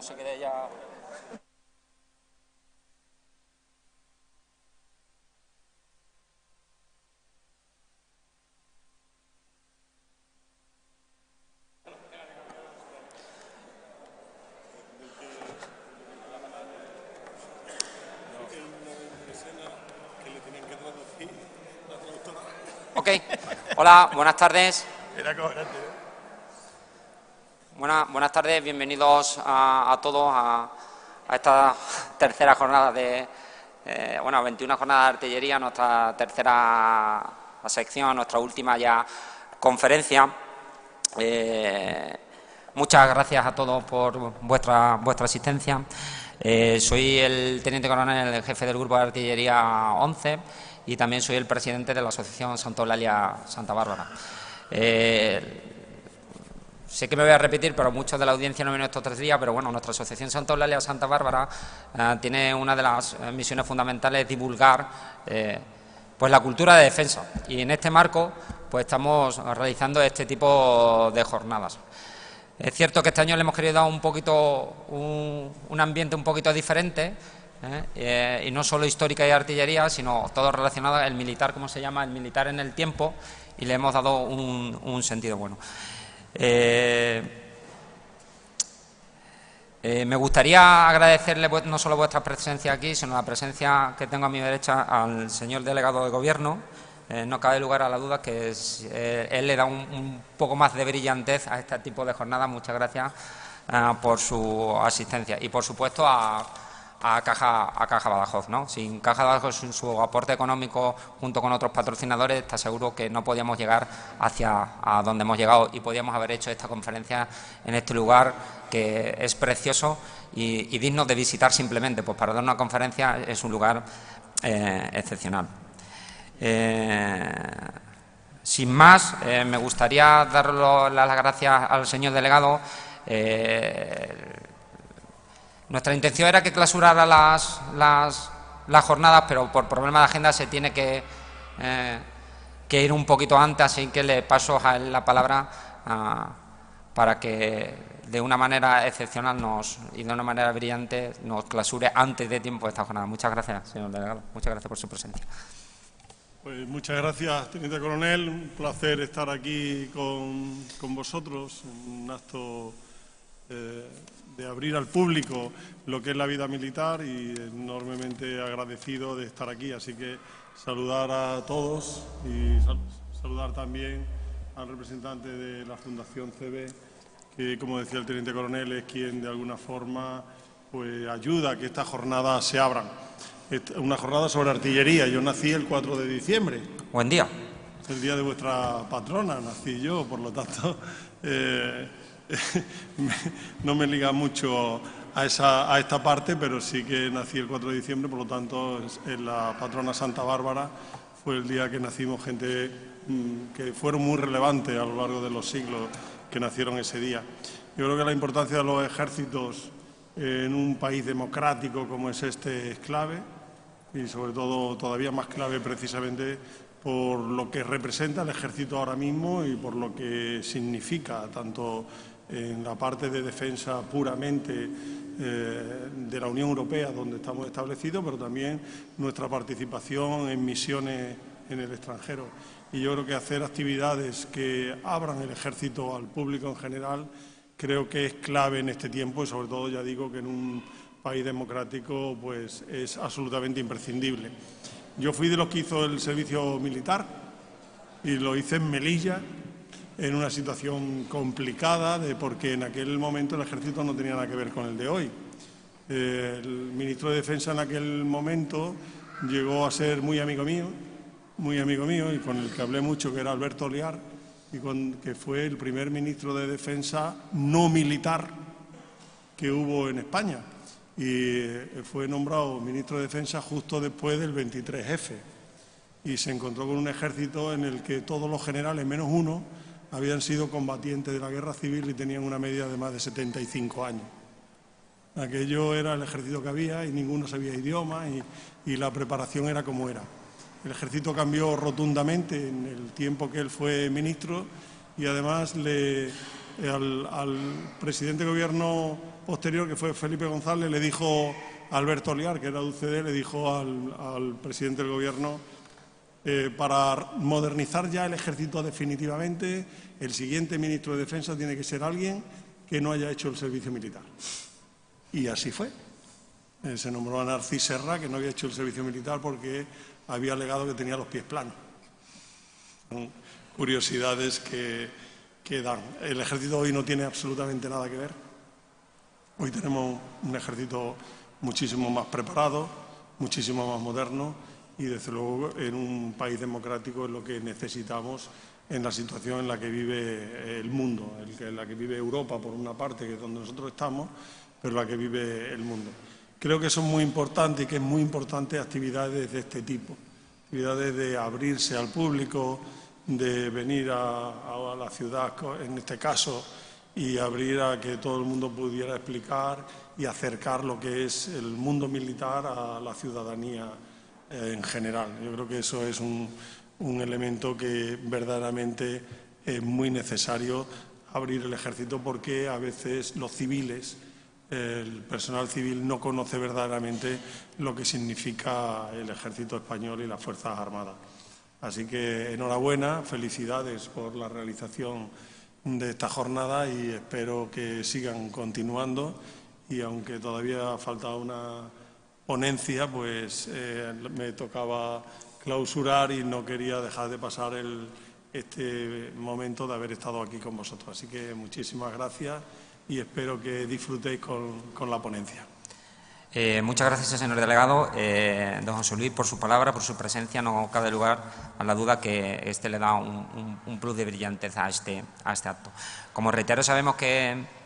se quede ya... Ok, hola, buenas tardes. Buenas tardes, bienvenidos a todos a esta tercera jornada de, 21 jornadas de artillería, nuestra tercera sección, nuestra última ya conferencia. Muchas gracias a todos por vuestra asistencia. Soy el teniente coronel, el jefe del grupo de artillería 11 y también soy el presidente de la asociación Santa Eulalia Santa Bárbara. Sé que me voy a repetir, pero muchos de la audiencia no vienen estos 3 días, pero bueno, nuestra asociación Santa Eulalia Santa Bárbara tiene una de las misiones fundamentales divulgar pues la cultura de defensa, y en este marco pues estamos realizando este tipo de jornadas. Es cierto que este año le hemos querido dar un poquito un ambiente un poquito diferente, y no solo histórica y artillería, sino todo relacionado el militar, como se llama, el militar en el tiempo, y le hemos dado un sentido bueno. Me gustaría agradecerle no solo vuestra presencia aquí, sino la presencia que tengo a mi derecha al señor delegado de Gobierno. No cabe lugar a la duda que él le da un poco más de brillantez a este tipo de jornadas. Muchas gracias por su asistencia y, por supuesto, a Caja Badajoz, ¿no? Sin Caja Badajoz, sin su aporte económico junto con otros patrocinadores, está seguro que no podíamos llegar a donde hemos llegado, y podíamos haber hecho esta conferencia en este lugar que es precioso y digno de visitar simplemente. Pues para dar una conferencia es un lugar excepcional. Sin más, me gustaría dar las gracias al señor delegado. Nuestra intención era que clausurara las jornadas, pero por problemas de agenda se tiene que ir un poquito antes, así que le paso a él la palabra para que de una manera excepcional y de una manera brillante nos clausure antes de tiempo esta jornada. Muchas gracias, señor delegado. Muchas gracias por su presencia. Pues muchas gracias, teniente coronel. Un placer estar aquí con vosotros en un acto de abrir al público lo que es la vida militar, y enormemente agradecido de estar aquí. Así que saludar a todos y saludar también al representante de la Fundación CB, que, como decía el teniente coronel, es quien de alguna forma pues ayuda a que estas jornadas se abran. Una jornada sobre artillería. Yo nací el 4 de diciembre. Buen día. Es el día de vuestra patrona, nací yo, por lo tanto no me liga mucho a esta parte, pero sí que nací el 4 de diciembre, por lo tanto en la patrona Santa Bárbara fue el día que nacimos gente que fueron muy relevantes a lo largo de los siglos que nacieron ese día. Yo creo que la importancia de los ejércitos en un país democrático como es este es clave, y sobre todo todavía más clave precisamente por lo que representa el ejército ahora mismo y por lo que significa tanto en la parte de defensa puramente de la Unión Europea, donde estamos establecidos, pero también nuestra participación en misiones en el extranjero. Y yo creo que hacer actividades que abran el ejército al público en general creo que es clave en este tiempo, y sobre todo, ya digo, que en un país democrático pues es absolutamente imprescindible. Yo fui de los que hizo el servicio militar y lo hice en Melilla, en una situación complicada, porque en aquel momento el ejército no tenía nada que ver con el de hoy. El ministro de Defensa en aquel momento llegó a ser muy amigo mío, y con el que hablé mucho, que era Alberto Oliar, que fue el primer ministro de Defensa no militar que hubo en España, y fue nombrado ministro de Defensa justo después del 23F, y se encontró con un ejército en el que todos los generales, menos uno, habían sido combatientes de la guerra civil y tenían una media de más de 75 años. Aquello era el ejército que había, y ninguno sabía idioma, y la preparación era como era. El ejército cambió rotundamente en el tiempo que él fue ministro, y además le al presidente de gobierno posterior, que fue Felipe González, le dijo a Alberto Oliar, que era de UCD, le dijo al presidente del gobierno, para modernizar ya el ejército definitivamente, el siguiente ministro de Defensa tiene que ser alguien que no haya hecho el servicio militar. Y así fue. Se nombró a Narcís Serra, que no había hecho el servicio militar porque había alegado que tenía los pies planos. Son curiosidades que dan. El ejército hoy no tiene absolutamente nada que ver. Hoy tenemos un ejército muchísimo más preparado, muchísimo más moderno y, desde luego, en un país democrático es lo que necesitamos en la situación en la que vive el mundo, en la que vive Europa, por una parte, que es donde nosotros estamos, pero la que vive el mundo. Creo que son muy importantes y que es muy importante actividades de este tipo, actividades de abrirse al público, de venir a la ciudad, en este caso, y abrir a que todo el mundo pudiera explicar y acercar lo que es el mundo militar a la ciudadanía en general. Yo creo que eso es un elemento que verdaderamente es muy necesario, abrir el ejército, porque a veces los civiles, el personal civil, no conoce verdaderamente lo que significa el ejército español y las Fuerzas Armadas. Así que enhorabuena, felicidades por la realización de esta jornada y espero que sigan continuando, y aunque todavía falta una ponencia, pues me tocaba clausurar y no quería dejar de pasar este momento de haber estado aquí con vosotros. Así que muchísimas gracias y espero que disfrutéis con la ponencia. Muchas gracias, señor delegado. Don José Luis, por su palabra, por su presencia. No cabe lugar a la duda que este le da un plus de brillantez a este acto. Como reitero, sabemos que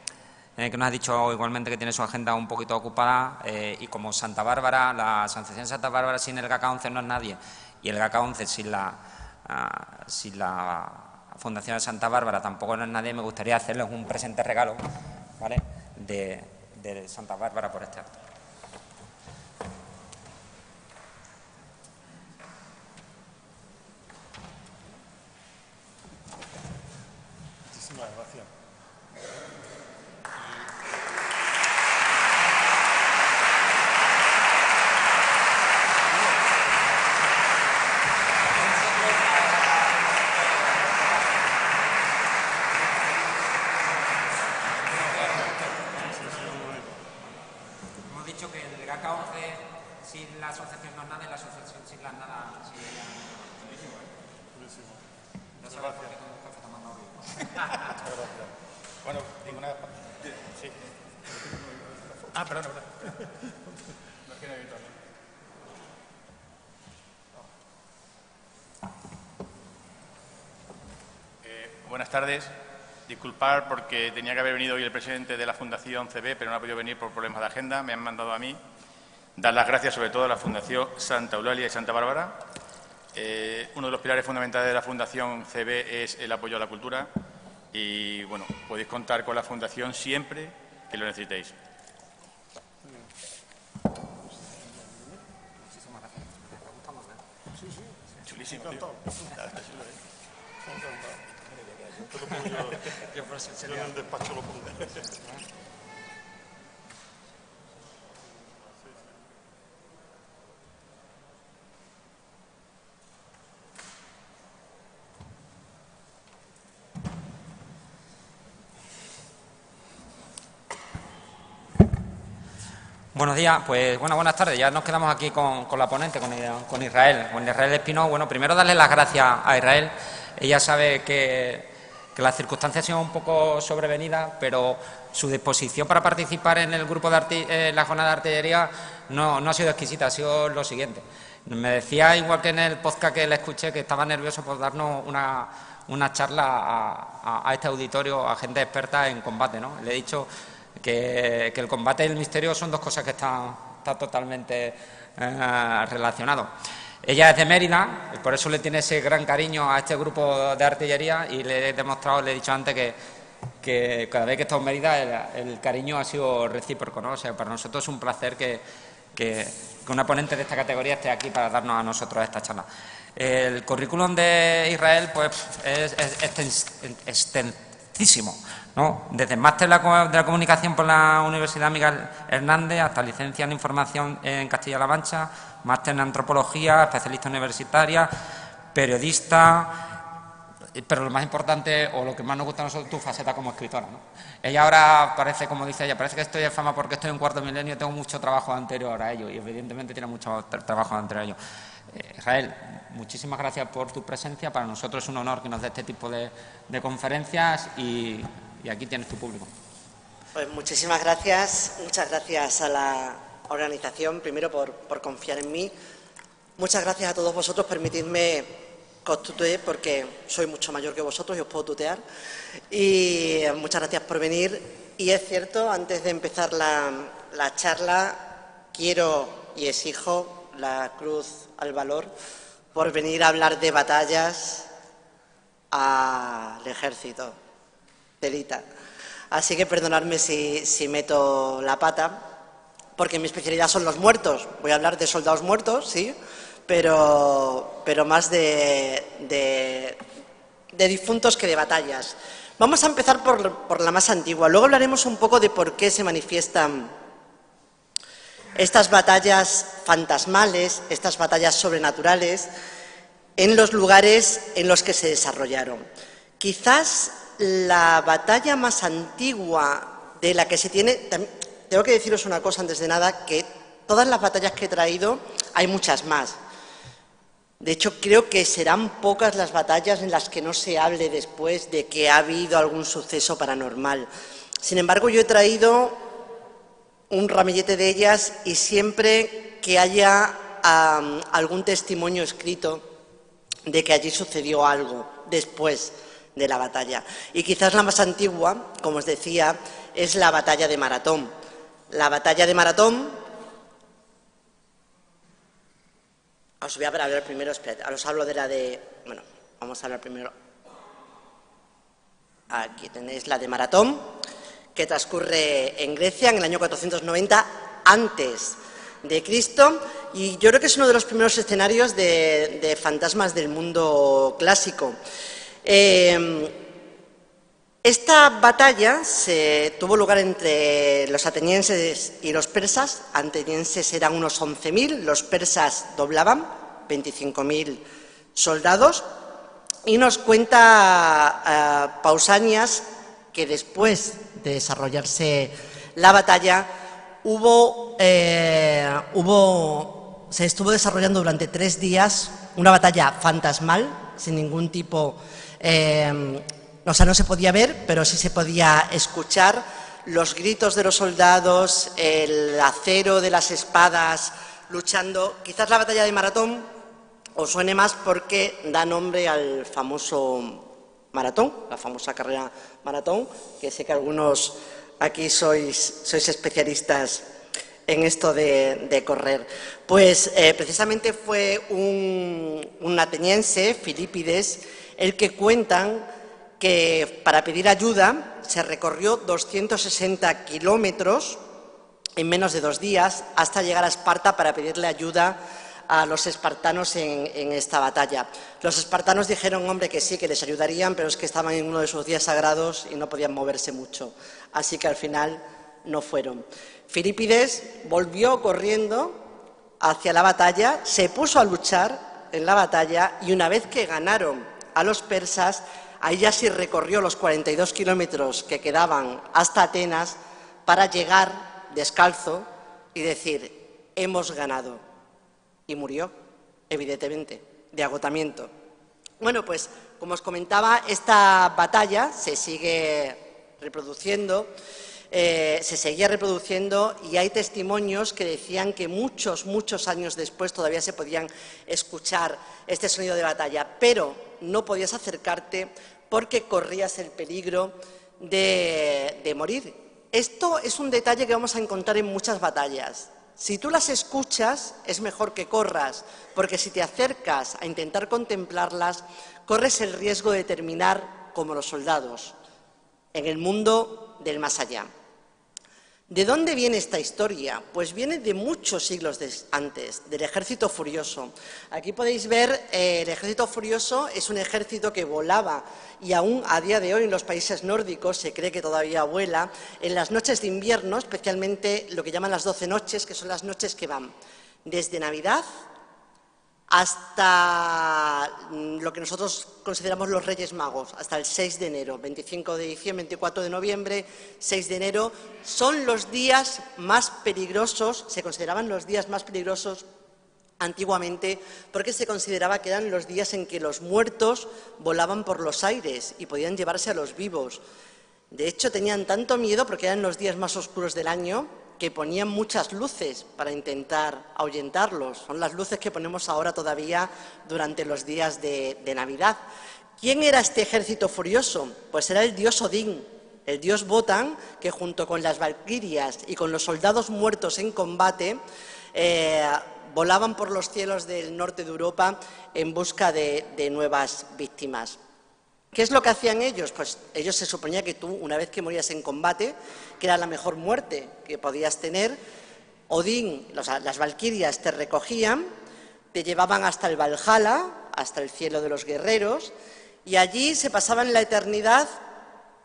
nos ha dicho igualmente que tiene su agenda un poquito ocupada, y como Santa Bárbara, la Asociación Santa Bárbara sin el GACA 11 no es nadie, y el GACA 11 sin la Fundación de Santa Bárbara tampoco no es nadie, me gustaría hacerles un presente regalo, ¿vale?, de Santa Bárbara por este acto. Muchísimas gracias. Hemos dicho que el GACA 11 sin la asociación no es nada y la asociación sin la nada. Muchas gracias. Muchas gracias. Bueno, ninguna... Sí. Perdón. No es que no he visto. Buenas tardes. Disculpar porque tenía que haber venido hoy el presidente de la Fundación CB, pero no ha podido venir por problemas de agenda. Me han mandado a mí. Dar las gracias sobre todo a la Fundación Santa Eulalia y Santa Bárbara. Uno de los pilares fundamentales de la Fundación CB es el apoyo a la cultura y, bueno, podéis contar con la Fundación siempre que lo necesitéis. Chulísimo, tío. Yo en el despacho lo pongo. Buenos días, pues buenas tardes. Ya nos quedamos aquí con la ponente, con Israel Espino. Bueno, primero darle las gracias a Israel. Ella sabe que las circunstancias han sido un poco sobrevenidas, pero su disposición para participar en el grupo de la jornada de artillería no ha sido exquisita, ha sido lo siguiente. Me decía, igual que en el podcast que le escuché, que estaba nervioso por darnos una charla a este auditorio, a gente experta en combate, ¿no? Le he dicho que el combate y el misterio son dos cosas que están totalmente relacionados. Ella es de Mérida, por eso le tiene ese gran cariño a este grupo de artillería, y le he dicho antes que cada vez que he estado en Mérida el cariño ha sido recíproco, ¿no? O sea, para nosotros es un placer que una ponente de esta categoría esté aquí para darnos a nosotros esta charla. El currículum de Israel pues es ¿no? Desde el máster de la comunicación por la Universidad Miguel Hernández hasta licencia en información en Castilla-La Mancha, máster en antropología, especialista universitaria, periodista, pero lo más importante, o lo que más nos gusta a nosotros, tu faceta como escritora, ¿no? Ella ahora parece, como dice ella, parece que estoy en fama porque estoy en cuarto milenio y tengo mucho trabajo anterior a ello, y evidentemente tiene mucho trabajo anterior a ello. Israel, muchísimas gracias por tu presencia. Para nosotros es un honor que nos dé este tipo de conferencias y aquí tienes tu público. Pues muchísimas gracias. Muchas gracias a la organización, primero por confiar en mí. Muchas gracias a todos vosotros. Permitidme que os tutee porque soy mucho mayor que vosotros y os puedo tutear. Y muchas gracias por venir. Y es cierto, antes de empezar la charla, quiero y exijo la Cruz al Valor por venir a hablar de batallas al ejército, telita. Así que perdonadme si meto la pata, porque mi especialidad son los muertos. Voy a hablar de soldados muertos, sí, pero más de difuntos que de batallas. Vamos a empezar por la más antigua. Luego hablaremos un poco de por qué se manifiestan estas batallas fantasmales, estas batallas sobrenaturales, en los lugares en los que se desarrollaron. Quizás la batalla más antigua de la que se tiene... Tengo que deciros una cosa antes de nada, que todas las batallas que he traído, hay muchas más. De hecho, creo que serán pocas las batallas en las que no se hable después de que ha habido algún suceso paranormal. Sin embargo, yo he traído un ramillete de ellas y siempre que haya algún testimonio escrito de que allí sucedió algo después de la batalla. Y quizás la más antigua, como os decía, es la batalla de Maratón. La batalla de Maratón... Os voy a hablar primero, esperad, os hablo de la de... Bueno, vamos a hablar primero... Aquí tenéis la de Maratón, que transcurre en Grecia en el año 490 antes de Cristo, y yo creo que es uno de los primeros escenarios de fantasmas del mundo clásico. Esta batalla tuvo lugar entre los atenienses y los persas. Atenienses eran unos 11.000, los persas doblaban, 25.000 soldados, y nos cuenta Pausanias que después de desarrollarse la batalla se estuvo desarrollando durante 3 días una batalla fantasmal, sin ningún tipo, o sea, no se podía ver, pero sí se podía escuchar los gritos de los soldados, el acero de las espadas luchando. Quizás la batalla de Maratón os suene más porque da nombre al famoso maratón, la famosa carrera maratón, que sé que algunos aquí sois especialistas en esto de correr. Pues precisamente fue un ateniense, Filipides, el que cuentan que para pedir ayuda se recorrió 260 kilómetros en menos de 2 días hasta llegar a Esparta para pedirle ayuda a los espartanos en esta batalla. Los espartanos dijeron, hombre, que sí, que les ayudarían, pero es que estaban en uno de sus días sagrados y no podían moverse mucho. Así que al final no fueron. Filipides volvió corriendo hacia la batalla, se puso a luchar en la batalla y una vez que ganaron a los persas, ahí ya sí recorrió los 42 kilómetros que quedaban hasta Atenas para llegar descalzo y decir, hemos ganado. Y murió, evidentemente, de agotamiento. Bueno, pues, como os comentaba, esta batalla se sigue reproduciendo, se seguía reproduciendo y hay testimonios que decían que muchos años después todavía se podían escuchar este sonido de batalla, pero no podías acercarte porque corrías el peligro de morir. Esto es un detalle que vamos a encontrar en muchas batallas. Si tú las escuchas, es mejor que corras, porque si te acercas a intentar contemplarlas, corres el riesgo de terminar como los soldados, en el mundo del más allá. ¿De dónde viene esta historia? Pues viene de muchos siglos antes, del Ejército Furioso. Aquí podéis ver, el Ejército Furioso es un ejército que volaba y aún a día de hoy en los países nórdicos se cree que todavía vuela en las noches de invierno, especialmente lo que llaman las 12 noches, que son las noches que van desde Navidad hasta lo que nosotros consideramos los Reyes Magos, hasta el 6 de enero, 25 de diciembre, 24 de noviembre, 6 de enero, son los días más peligrosos, se consideraban los días más peligrosos antiguamente, porque se consideraba que eran los días en que los muertos volaban por los aires y podían llevarse a los vivos. De hecho, tenían tanto miedo, porque eran los días más oscuros del año, que ponían muchas luces para intentar ahuyentarlos. Son las luces que ponemos ahora todavía durante los días de Navidad. ¿Quién era este ejército furioso? Pues era el dios Odín, el dios Wotan, que junto con las valquirias y con los soldados muertos en combate volaban por los cielos del norte de Europa en busca de nuevas víctimas. ¿Qué es lo que hacían ellos? Pues ellos se suponía que tú, una vez que morías en combate, que era la mejor muerte que podías tener, Odín, las valquirias te recogían, te llevaban hasta el Valhalla, hasta el cielo de los guerreros, y allí se pasaban la eternidad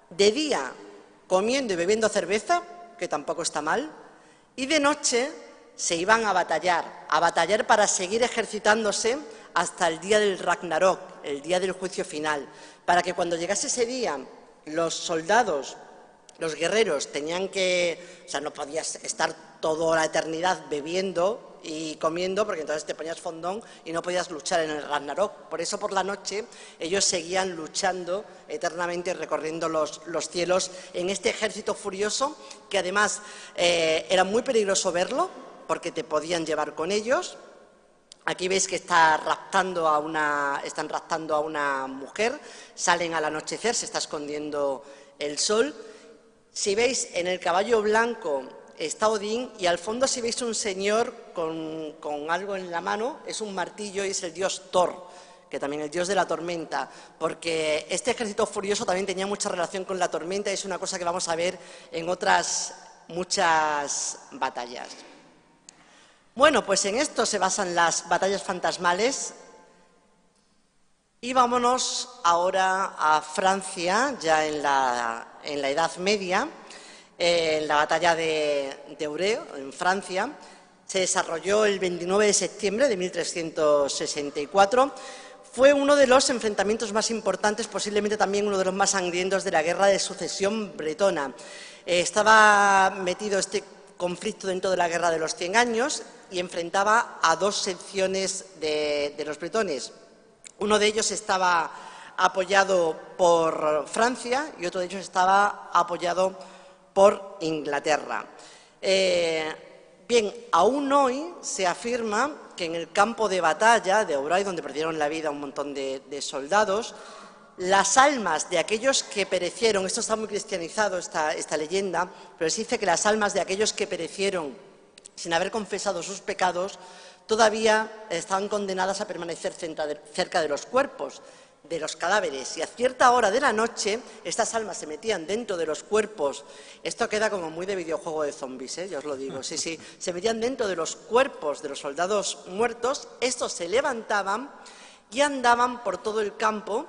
de día comiendo y bebiendo cerveza, que tampoco está mal, y de noche se iban a batallar para seguir ejercitándose hasta el día del Ragnarok, el día del juicio final, para que cuando llegase ese día los soldados, los guerreros, no podías estar toda la eternidad bebiendo y comiendo, porque entonces te ponías fondón y no podías luchar en el Ragnarok. Por eso por la noche ellos seguían luchando eternamente, recorriendo los cielos en este ejército furioso, que además era muy peligroso verlo, porque te podían llevar con ellos. Aquí veis que están raptando a una mujer, salen al anochecer, se está escondiendo el sol. Si veis, en el caballo blanco está Odín, y al fondo, si veis un señor con algo en la mano, es un martillo y es el dios Thor, que también es el dios de la tormenta, porque este ejército furioso también tenía mucha relación con la tormenta, y es una cosa que vamos a ver en otras muchas batallas. Bueno, pues en esto se basan las batallas fantasmales. Y vámonos ahora a Francia, ya en la Edad Media, en la batalla de Évreux, en Francia. Se desarrolló el 29 de septiembre de 1364. Fue uno de los enfrentamientos más importantes, posiblemente también uno de los más sangrientos de la Guerra de Sucesión bretona. Estaba metido este conflicto dentro de la Guerra de los 100 años y enfrentaba a dos secciones de los bretones. Uno de ellos estaba apoyado por Francia y otro de ellos estaba apoyado por Inglaterra. Bien, aún hoy se afirma que en el campo de batalla de Évreux, donde perdieron la vida un montón de soldados, las almas de aquellos que perecieron, esto está muy cristianizado, esta leyenda, pero se dice que las almas de aquellos que perecieron sin haber confesado sus pecados todavía estaban condenadas a permanecer cerca de los cuerpos, de los cadáveres, y a cierta hora de la noche estas almas se metían dentro de los cuerpos. Esto queda como muy de videojuego de zombies, yo os lo digo, sí, se metían dentro de los cuerpos de los soldados muertos, estos se levantaban y andaban por todo el campo.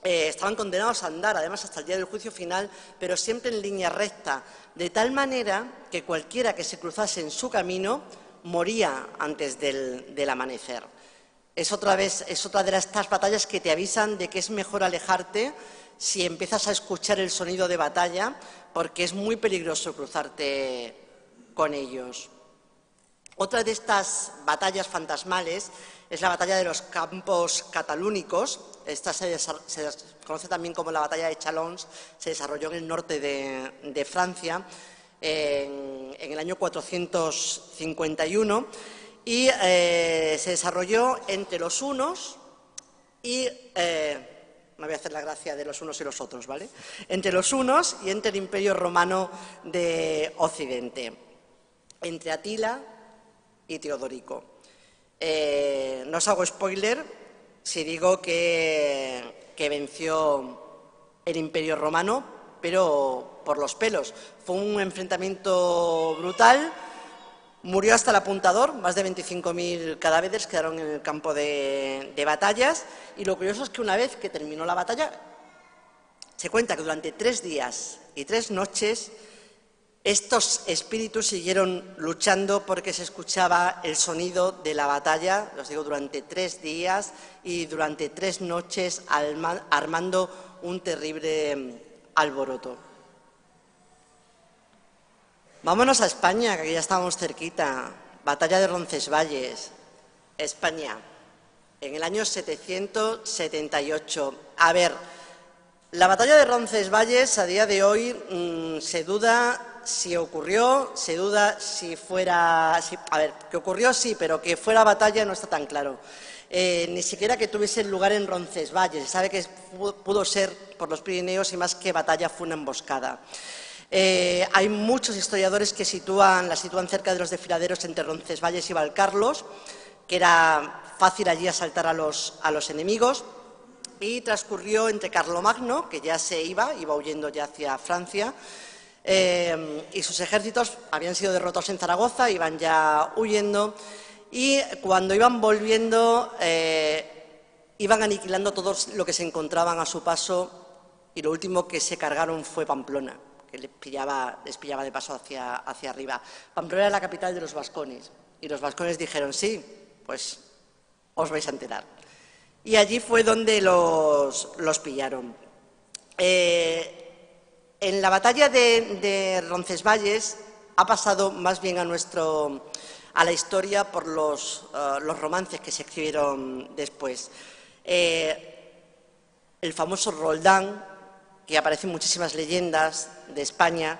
Estaban condenados a andar, además, hasta el día del juicio final, pero siempre en línea recta, de tal manera que cualquiera que se cruzase en su camino moría antes del amanecer. Es otra de estas batallas que te avisan de que es mejor alejarte si empiezas a escuchar el sonido de batalla, porque es muy peligroso cruzarte con ellos. Otra de estas batallas fantasmales es la batalla de los campos catalúnicos. Esta se conoce también como la batalla de Chalons, se desarrolló en el norte de Francia en el año 451 y se desarrolló entre los unos y... no voy a hacer la gracia de los unos y los otros, ¿vale? Entre los unos y entre el Imperio Romano de Occidente, entre Atila y Teodorico. No os hago spoiler si digo que venció el Imperio Romano, pero por los pelos. Fue un enfrentamiento brutal, murió hasta el apuntador, más de 25.000 cadáveres quedaron en el campo de batallas, y lo curioso es que una vez que terminó la batalla, se cuenta que durante 3 días y 3 noches estos espíritus siguieron luchando porque se escuchaba el sonido de la batalla, os digo, durante 3 días y durante 3 noches armando un terrible alboroto. Vámonos a España, que aquí ya estábamos cerquita. Batalla de Roncesvalles, España, en el año 778. A ver, la batalla de Roncesvalles a día de hoy se duda si ocurrió, se duda si fuera... a ver, que ocurrió sí, pero que fuera batalla no está tan claro. Ni siquiera que tuviese lugar en Roncesvalles. Se sabe que pudo ser por los Pirineos y más que batalla fue una emboscada. Hay muchos historiadores que la sitúan cerca de los desfiladeros entre Roncesvalles y Valcarlos, que era fácil allí asaltar a los enemigos, y transcurrió entre Carlomagno, que ya se iba huyendo ya hacia Francia, y sus ejércitos habían sido derrotados en Zaragoza, iban ya huyendo, y cuando iban volviendo iban aniquilando todo lo que se encontraban a su paso, y lo último que se cargaron fue Pamplona, que les pillaba de paso hacia arriba. Pamplona era la capital de los vascones, y los vascones dijeron, sí, pues os vais a enterar. Y allí fue donde los pillaron. En la batalla de Roncesvalles ha pasado más bien a la historia por los romances que se escribieron después. El famoso Roldán, que aparece en muchísimas leyendas de España,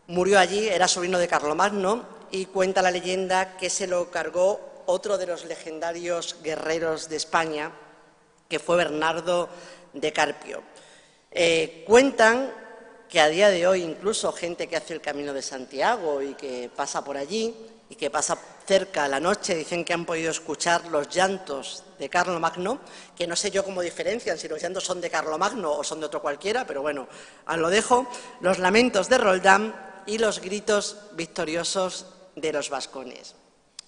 murió allí, era sobrino de Carlomagno, y cuenta la leyenda que se lo cargó otro de los legendarios guerreros de España, que fue Bernardo de Carpio. Cuentan que a día de hoy incluso gente que hace el Camino de Santiago y que pasa por allí y que pasa cerca a la noche, dicen que han podido escuchar los llantos de Carlomagno, que no sé yo cómo diferencian si los llantos son de Carlomagno o son de otro cualquiera, pero bueno, os lo dejo, los lamentos de Roldán y los gritos victoriosos de los vascones.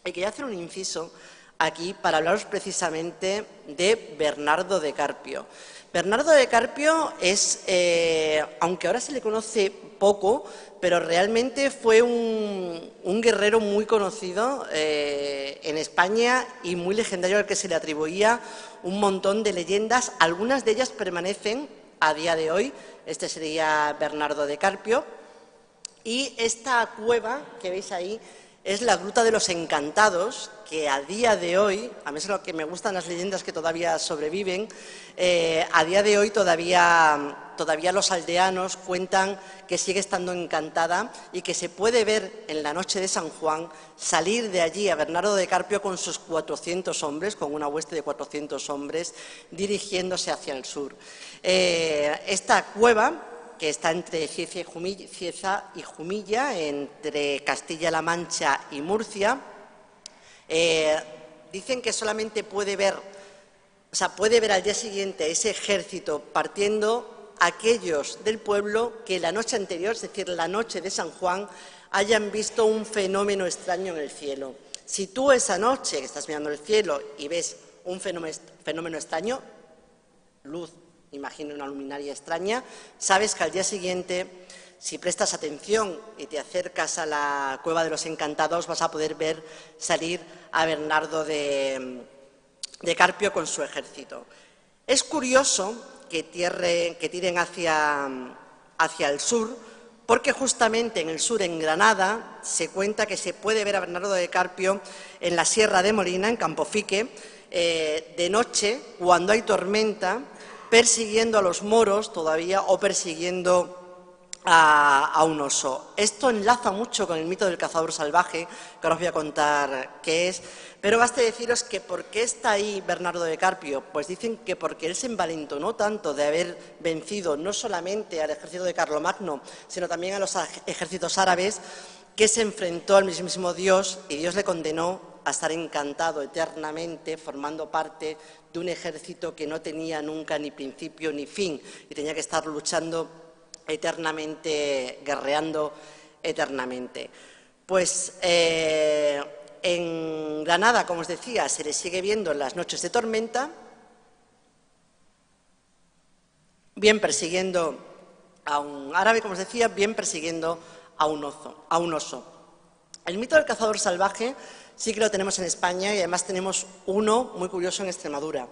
Y quería hacer un inciso aquí para hablaros precisamente de Bernardo de Carpio. Bernardo de Carpio es, aunque ahora se le conoce poco, pero realmente fue un guerrero muy conocido en España y muy legendario, al que se le atribuía un montón de leyendas. Algunas de ellas permanecen a día de hoy. Este sería Bernardo de Carpio. Y esta cueva que veis ahí es la Gruta de los Encantados, que a día de hoy, a mí es lo que me gustan las leyendas que todavía sobreviven, a día de hoy todavía los aldeanos cuentan que sigue estando encantada y que se puede ver en la noche de San Juan salir de allí a Bernardo de Carpio con sus 400 hombres, con una hueste de 400 hombres, dirigiéndose hacia el sur. Esta cueva, que está entre Cieza y Jumilla, entre Castilla-La Mancha y Murcia, dicen que solamente puede ver al día siguiente ese ejército partiendo aquellos del pueblo que la noche anterior, es decir, la noche de San Juan, hayan visto un fenómeno extraño en el cielo. Si tú esa noche que estás mirando el cielo y ves un fenómeno extraño, luz, imagina una luminaria extraña, sabes que al día siguiente, si prestas atención y te acercas a la Cueva de los Encantados, vas a poder ver salir a Bernardo de Carpio con su ejército. Es curioso que tiren hacia el sur, porque justamente en el sur, en Granada, se cuenta que se puede ver a Bernardo de Carpio en la Sierra de Molina, en Campofique, de noche, cuando hay tormenta, persiguiendo a los moros todavía o persiguiendo a un oso. Esto enlaza mucho con el mito del cazador salvaje, que ahora os voy a contar qué es, pero basta deciros que ¿por qué está ahí Bernardo de Carpio? Pues dicen que porque él se envalentonó tanto de haber vencido no solamente al ejército de Carlomagno, sino también a los ejércitos árabes, que se enfrentó al mismísimo Dios, y Dios le condenó a estar encantado eternamente formando parte de un ejército que no tenía nunca ni principio ni fin y tenía que estar luchando eternamente, guerreando eternamente. Pues en Granada, como os decía, se le sigue viendo en las noches de tormenta, bien persiguiendo a un árabe, como os decía, bien persiguiendo a un oso. El mito del cazador salvaje sí que lo tenemos en España y además tenemos uno muy curioso en Extremadura.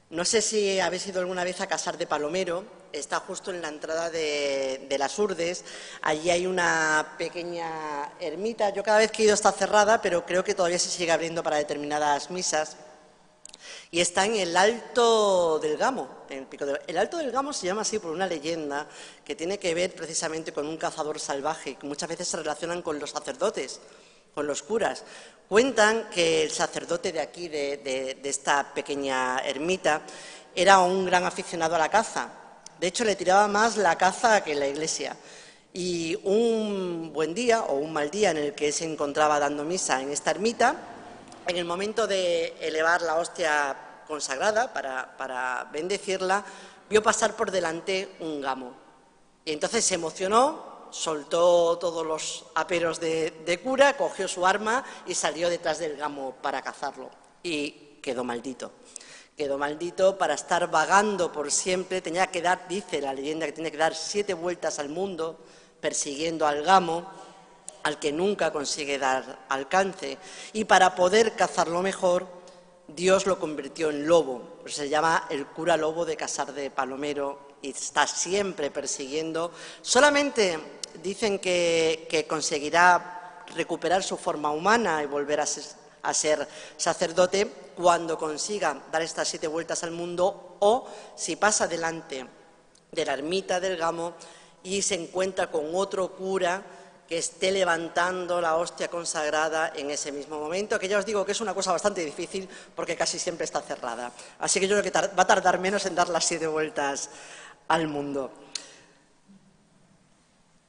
No sé si habéis ido alguna vez a Casar de Palomero, está justo en la entrada de las Urdes. Allí hay una pequeña ermita, yo cada vez que he ido está cerrada, pero creo que todavía se sigue abriendo para determinadas misas. Y está en el Alto del Gamo, en el Pico el Alto del Gamo se llama así por una leyenda que tiene que ver precisamente con un cazador salvaje, que muchas veces se relacionan con los sacerdotes, con los curas. Cuentan que el sacerdote de aquí, de esta pequeña ermita, era un gran aficionado a la caza. De hecho, le tiraba más la caza que la iglesia. Y un buen día o un mal día en el que se encontraba dando misa en esta ermita, en el momento de elevar la hostia consagrada para bendecirla, vio pasar por delante un gamo. Y entonces se emocionó, soltó todos los aperos de cura, cogió su arma y salió detrás del gamo para cazarlo. Y quedó maldito. Quedó maldito para estar vagando por siempre. Tenía que dar, dice la leyenda, que tiene que dar 7 vueltas al mundo persiguiendo al gamo, al que nunca consigue dar alcance. Y para poder cazarlo mejor, Dios lo convirtió en lobo. Se llama el cura lobo de Casar de Palomero y está siempre persiguiendo. Solamente dicen que conseguirá recuperar su forma humana y volver a ser sacerdote cuando consiga dar estas 7 vueltas al mundo, o si pasa delante de la ermita del Gamo y se encuentra con otro cura que esté levantando la hostia consagrada en ese mismo momento, que ya os digo que es una cosa bastante difícil porque casi siempre está cerrada. Así que yo creo que va a tardar menos en dar las 7 vueltas al mundo.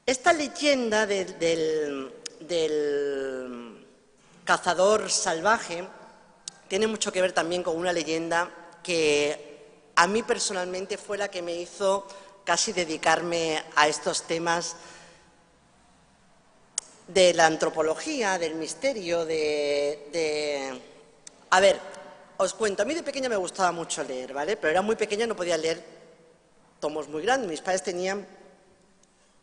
Esta leyenda del cazador salvaje tiene mucho que ver también con una leyenda que a mí personalmente fue la que me hizo casi dedicarme a estos temas de la antropología, del misterio, A ver, os cuento, a mí de pequeña me gustaba mucho leer, ¿vale? Pero era muy pequeña, no podía leer tomos muy grandes. Mis padres tenían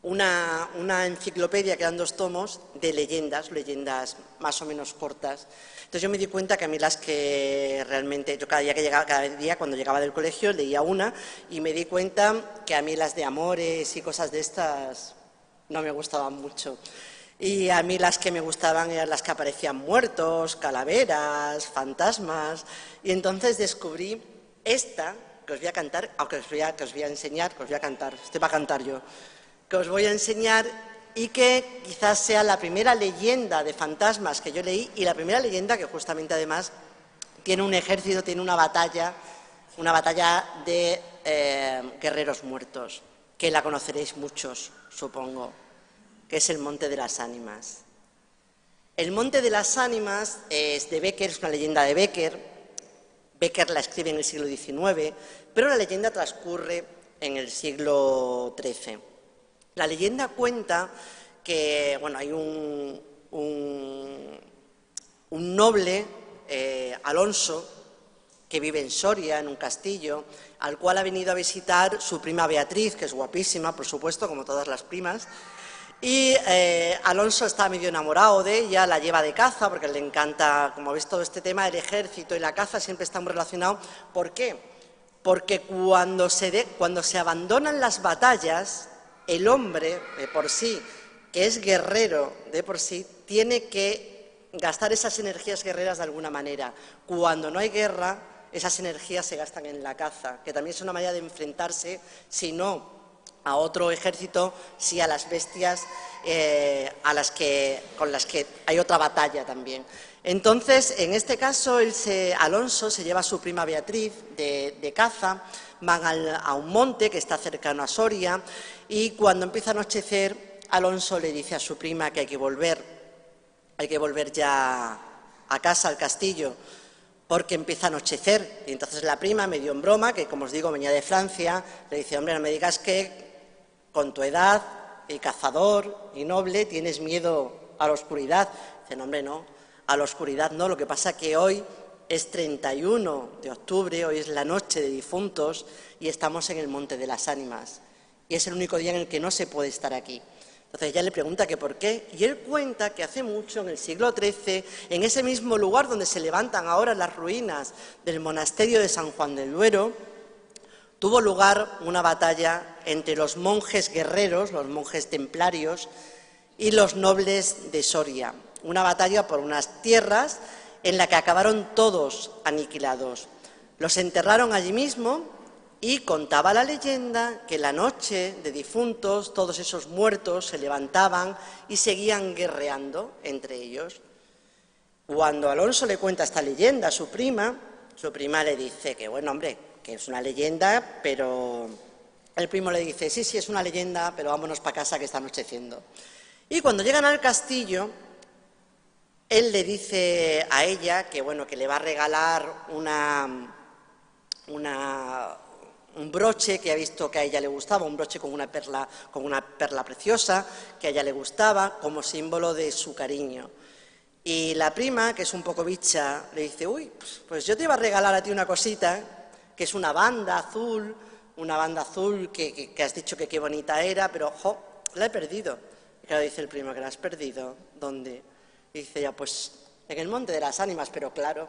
una enciclopedia que eran 2 tomos de leyendas más o menos cortas. Entonces yo me di cuenta que a mí las que realmente, yo cada día cuando llegaba del colegio leía una y me di cuenta que a mí las de amores y cosas de estas no me gustaban mucho. Y a mí las que me gustaban eran las que aparecían muertos, calaveras, fantasmas. Y entonces descubrí esta, que os voy a cantar, aunque os voy a enseñar, que os voy a cantar, estoy para cantar yo, que os voy a enseñar y que quizás sea la primera leyenda de fantasmas que yo leí y la primera leyenda que justamente además tiene un ejército, tiene una batalla de guerreros muertos, que la conoceréis muchos, supongo, que es el Monte de las Ánimas. El Monte de las Ánimas es de Bécquer, es una leyenda de Bécquer. Bécquer la escribe en el siglo XIX, pero la leyenda transcurre en el siglo XIII. La leyenda cuenta que hay un noble, Alonso, que vive en Soria, en un castillo, al cual ha venido a visitar su prima Beatriz, que es guapísima, por supuesto, como todas las primas. Y Alonso está medio enamorado de ella, la lleva de caza, porque le encanta, como veis, todo este tema del ejército y la caza siempre está muy relacionado. ¿Por qué? Porque cuando se abandonan las batallas, el hombre, de por sí, que es guerrero de por sí, tiene que gastar esas energías guerreras de alguna manera. Cuando no hay guerra, esas energías se gastan en la caza, que también es una manera de enfrentarse, si no a otro ejército, sí a las bestias con las que hay otra batalla también. Entonces, en este caso, Alonso se lleva a su prima Beatriz de caza, van a un monte que está cercano a Soria y cuando empieza a anochecer, Alonso le dice a su prima que hay que volver ya a casa, al castillo, porque empieza a anochecer. Y entonces la prima, medio en broma, que como os digo venía de Francia, le dice: hombre, no me digas que con tu edad, y cazador y noble, tienes miedo a la oscuridad. Dice, no, hombre, no, a la oscuridad no, lo que pasa es que hoy es 31 de octubre, hoy es la noche de difuntos y estamos en el Monte de las Ánimas. Y es el único día en el que no se puede estar aquí. Entonces ella le pregunta que por qué, y él cuenta que hace mucho, en el siglo XIII, en ese mismo lugar donde se levantan ahora las ruinas del monasterio de San Juan del Duero, tuvo lugar una batalla entre los monjes guerreros, los monjes templarios, y los nobles de Soria. Una batalla por unas tierras en la que acabaron todos aniquilados. Los enterraron allí mismo y contaba la leyenda que la noche de difuntos todos esos muertos se levantaban y seguían guerreando entre ellos. Cuando Alonso le cuenta esta leyenda a su prima le dice que, bueno, hombre, que es una leyenda, pero el primo le dice, sí, es una leyenda, pero vámonos para casa que está anocheciendo. Y cuando llegan al castillo, él le dice a ella que, bueno, que le va a regalar un broche que ha visto que a ella le gustaba, un broche con una perla preciosa que a ella le gustaba, como símbolo de su cariño. Y la prima, que es un poco bicha, le dice, uy, pues yo te iba a regalar a ti una cosita, que es una banda azul que has dicho que qué bonita era, pero, jo, la he perdido. Y claro, dice el primo, ¿que la has perdido? ¿Dónde? Y dice ella, pues en el Monte de las Ánimas, pero claro,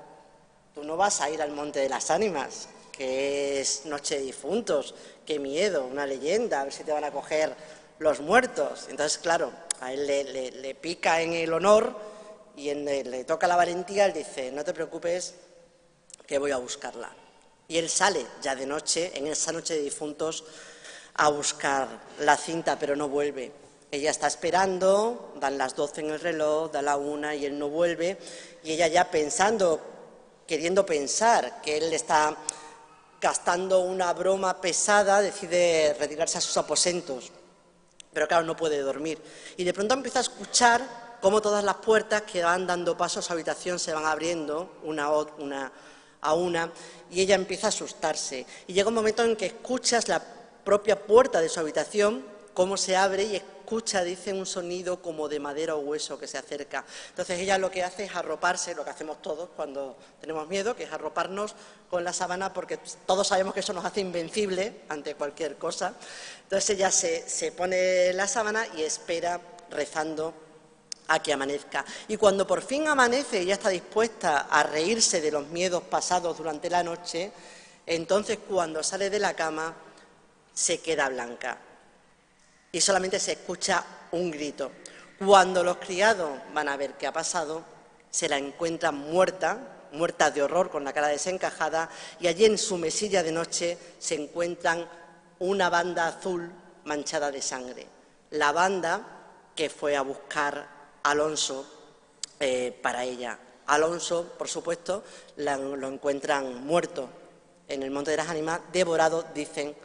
tú no vas a ir al Monte de las Ánimas, que es noche de difuntos, qué miedo, una leyenda, a ver si te van a coger los muertos. Entonces, claro, a él le pica en el honor y le toca la valentía, él dice, no te preocupes, que voy a buscarla. Y él sale ya de noche, en esa noche de difuntos, a buscar la cinta, pero no vuelve. Ella está esperando, dan las 12 en el reloj, da la 1 y él no vuelve, y ella ya queriendo pensar que él está gastando una broma pesada, decide retirarse a sus aposentos, pero claro, no puede dormir. Y de pronto empieza a escuchar cómo todas las puertas que van dando paso a su habitación se van abriendo una a una, y ella empieza a asustarse. Y llega un momento en que escuchas la propia puerta de su habitación, cómo se abre y escucha, dice, un sonido como de madera o hueso que se acerca. Entonces ella lo que hace es arroparse, lo que hacemos todos cuando tenemos miedo, que es arroparnos con la sábana, porque todos sabemos que eso nos hace invencible ante cualquier cosa. Entonces ella se pone la sábana y espera rezando a que amanezca. Y cuando por fin amanece, ella está dispuesta a reírse de los miedos pasados durante la noche, entonces cuando sale de la cama se queda blanca y solamente se escucha un grito. Cuando los criados van a ver qué ha pasado, se la encuentran muerta de horror, con la cara desencajada, y allí en su mesilla de noche se encuentran una banda azul manchada de sangre. La banda que fue a buscar Alonso para ella. Alonso, por supuesto, lo encuentran muerto en el Monte de las Ánimas, devorado, dicen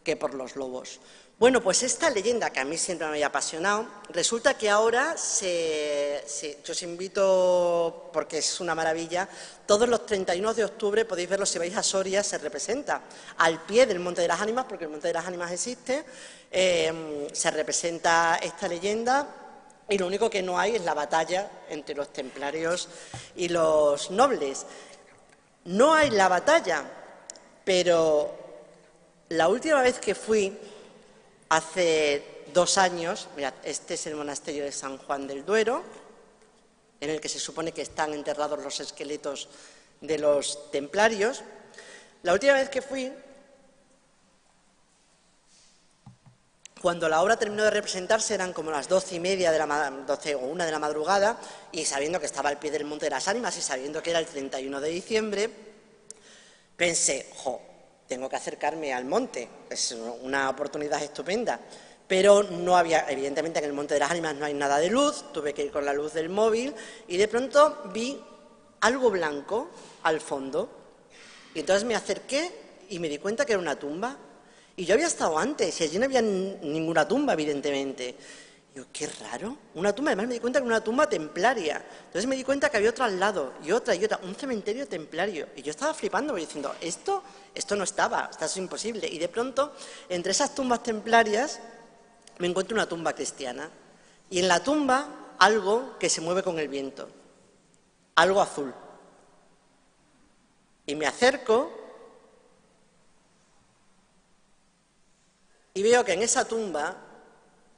que por los lobos. Bueno, pues esta leyenda, que a mí siempre me había apasionado, resulta que ahora yo os invito, porque es una maravilla, todos los 31 de octubre podéis verlo, si vais a Soria, se representa al pie del Monte de las Ánimas, porque el Monte de las Ánimas existe, se representa esta leyenda, y lo único que no hay es la batalla entre los templarios y los nobles. No hay la batalla, pero la última vez que fui, hace 2 años, mirad, este es el monasterio de San Juan del Duero, en el que se supone que están enterrados los esqueletos de los templarios. La última vez que fui, cuando la obra terminó de representarse, eran como las 12:30 12 o 1 de la madrugada, y sabiendo que estaba al pie del Monte de las Ánimas y sabiendo que era el 31 de diciembre, pensé, tengo que acercarme al monte, es una oportunidad estupenda. Pero no había, evidentemente en el Monte de las Ánimas no hay nada de luz, tuve que ir con la luz del móvil y de pronto vi algo blanco al fondo. Y entonces me acerqué y me di cuenta que era una tumba. Y yo había estado antes y allí no había ninguna tumba, evidentemente. Y yo, qué raro, una tumba. Además me di cuenta que era una tumba templaria. Entonces me di cuenta que había otra al lado y otra, un cementerio templario. Y yo estaba flipando, diciendo, esto no estaba, esto es imposible. Y de pronto, entre esas tumbas templarias, me encuentro una tumba cristiana y en la tumba algo que se mueve con el viento, algo azul. Y me acerco y veo que en esa tumba,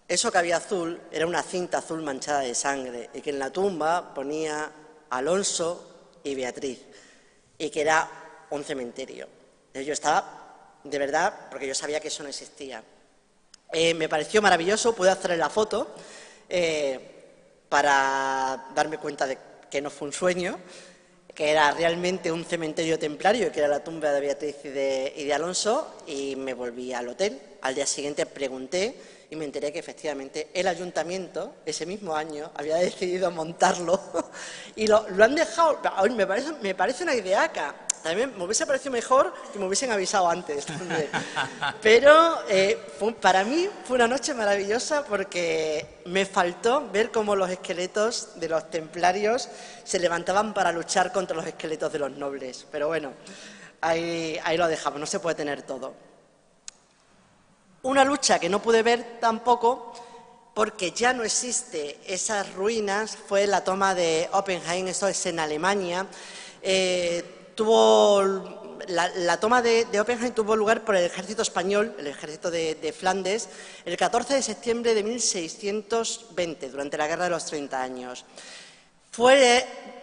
eso que había azul era una cinta azul manchada de sangre y que en la tumba ponía Alonso y Beatriz y que era un cementerio. Entonces yo estaba, de verdad, porque yo sabía que eso no existía. Me pareció maravilloso, pude hacerle la foto para darme cuenta de que no fue un sueño, que era realmente un cementerio templario, que era la tumba de Beatriz y de Alonso, y me volví al hotel. Al día siguiente pregunté y me enteré que efectivamente el ayuntamiento, ese mismo año, había decidido montarlo y lo han dejado. Me parece una ideaca. También me hubiese parecido mejor que me hubiesen avisado antes. Pero para mí fue una noche maravillosa porque me faltó ver cómo los esqueletos de los templarios se levantaban para luchar contra los esqueletos de los nobles. Pero bueno, ahí lo dejamos, no se puede tener todo. Una lucha que no pude ver tampoco porque ya no existe esas ruinas fue la toma de Oppenheim, esto es en Alemania. La toma de Oppenheim tuvo lugar por el ejército español, el ejército de Flandes, el 14 de septiembre de 1620, durante la Guerra de los 30 años.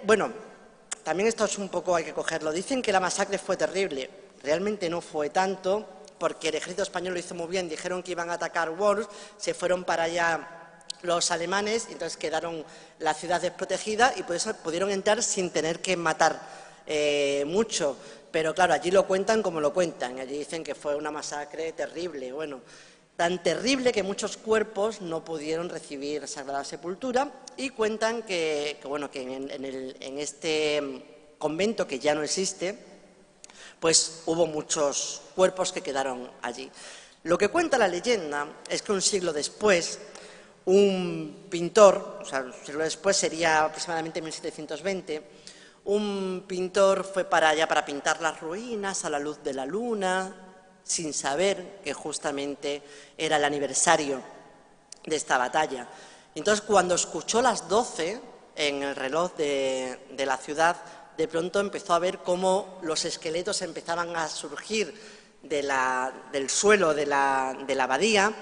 Bueno, también esto es un poco, hay que cogerlo, dicen que la masacre fue terrible, realmente no fue tanto, porque el ejército español lo hizo muy bien, dijeron que iban a atacar Worms, se fueron para allá los alemanes, y entonces quedaron la ciudad desprotegida y por eso pudieron entrar sin tener que matar mucho, pero claro, allí lo cuentan como lo cuentan, allí dicen que fue una masacre terrible, bueno, tan terrible que muchos cuerpos no pudieron recibir Sagrada Sepultura y cuentan que en este convento que ya no existe, pues hubo muchos cuerpos que quedaron allí. Lo que cuenta la leyenda es que un siglo después, un pintor, o sea, un siglo después sería aproximadamente 1720, un pintor fue para allá para pintar las ruinas a la luz de la luna, sin saber que justamente era el aniversario de esta batalla. Entonces, cuando escuchó las 12 en el reloj de la ciudad, de pronto empezó a ver cómo los esqueletos empezaban a surgir del suelo de la abadía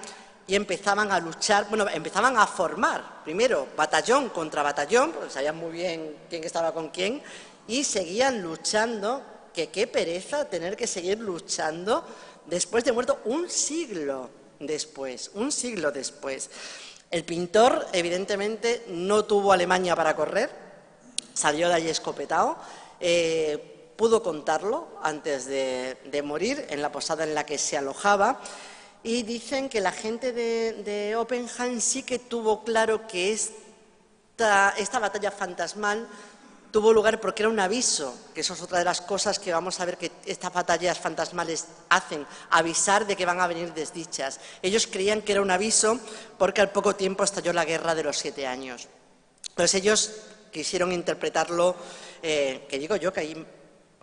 y empezaban a luchar, bueno, empezaban a formar, primero batallón contra batallón, porque sabían muy bien quién estaba con quién, y seguían luchando, que qué pereza tener que seguir luchando después de muerto un siglo después. El pintor, evidentemente, no tuvo Alemania para correr, salió de allí escopetado, pudo contarlo antes de morir en la posada en la que se alojaba y dicen que la gente de Oppenheim sí que tuvo claro que esta batalla fantasmal tuvo lugar porque era un aviso, que eso es otra de las cosas que vamos a ver que estas batallas fantasmales hacen, avisar de que van a venir desdichas. Ellos creían que era un aviso porque al poco tiempo estalló la Guerra de los 7 años. Entonces ellos quisieron interpretarlo, que digo yo que ahí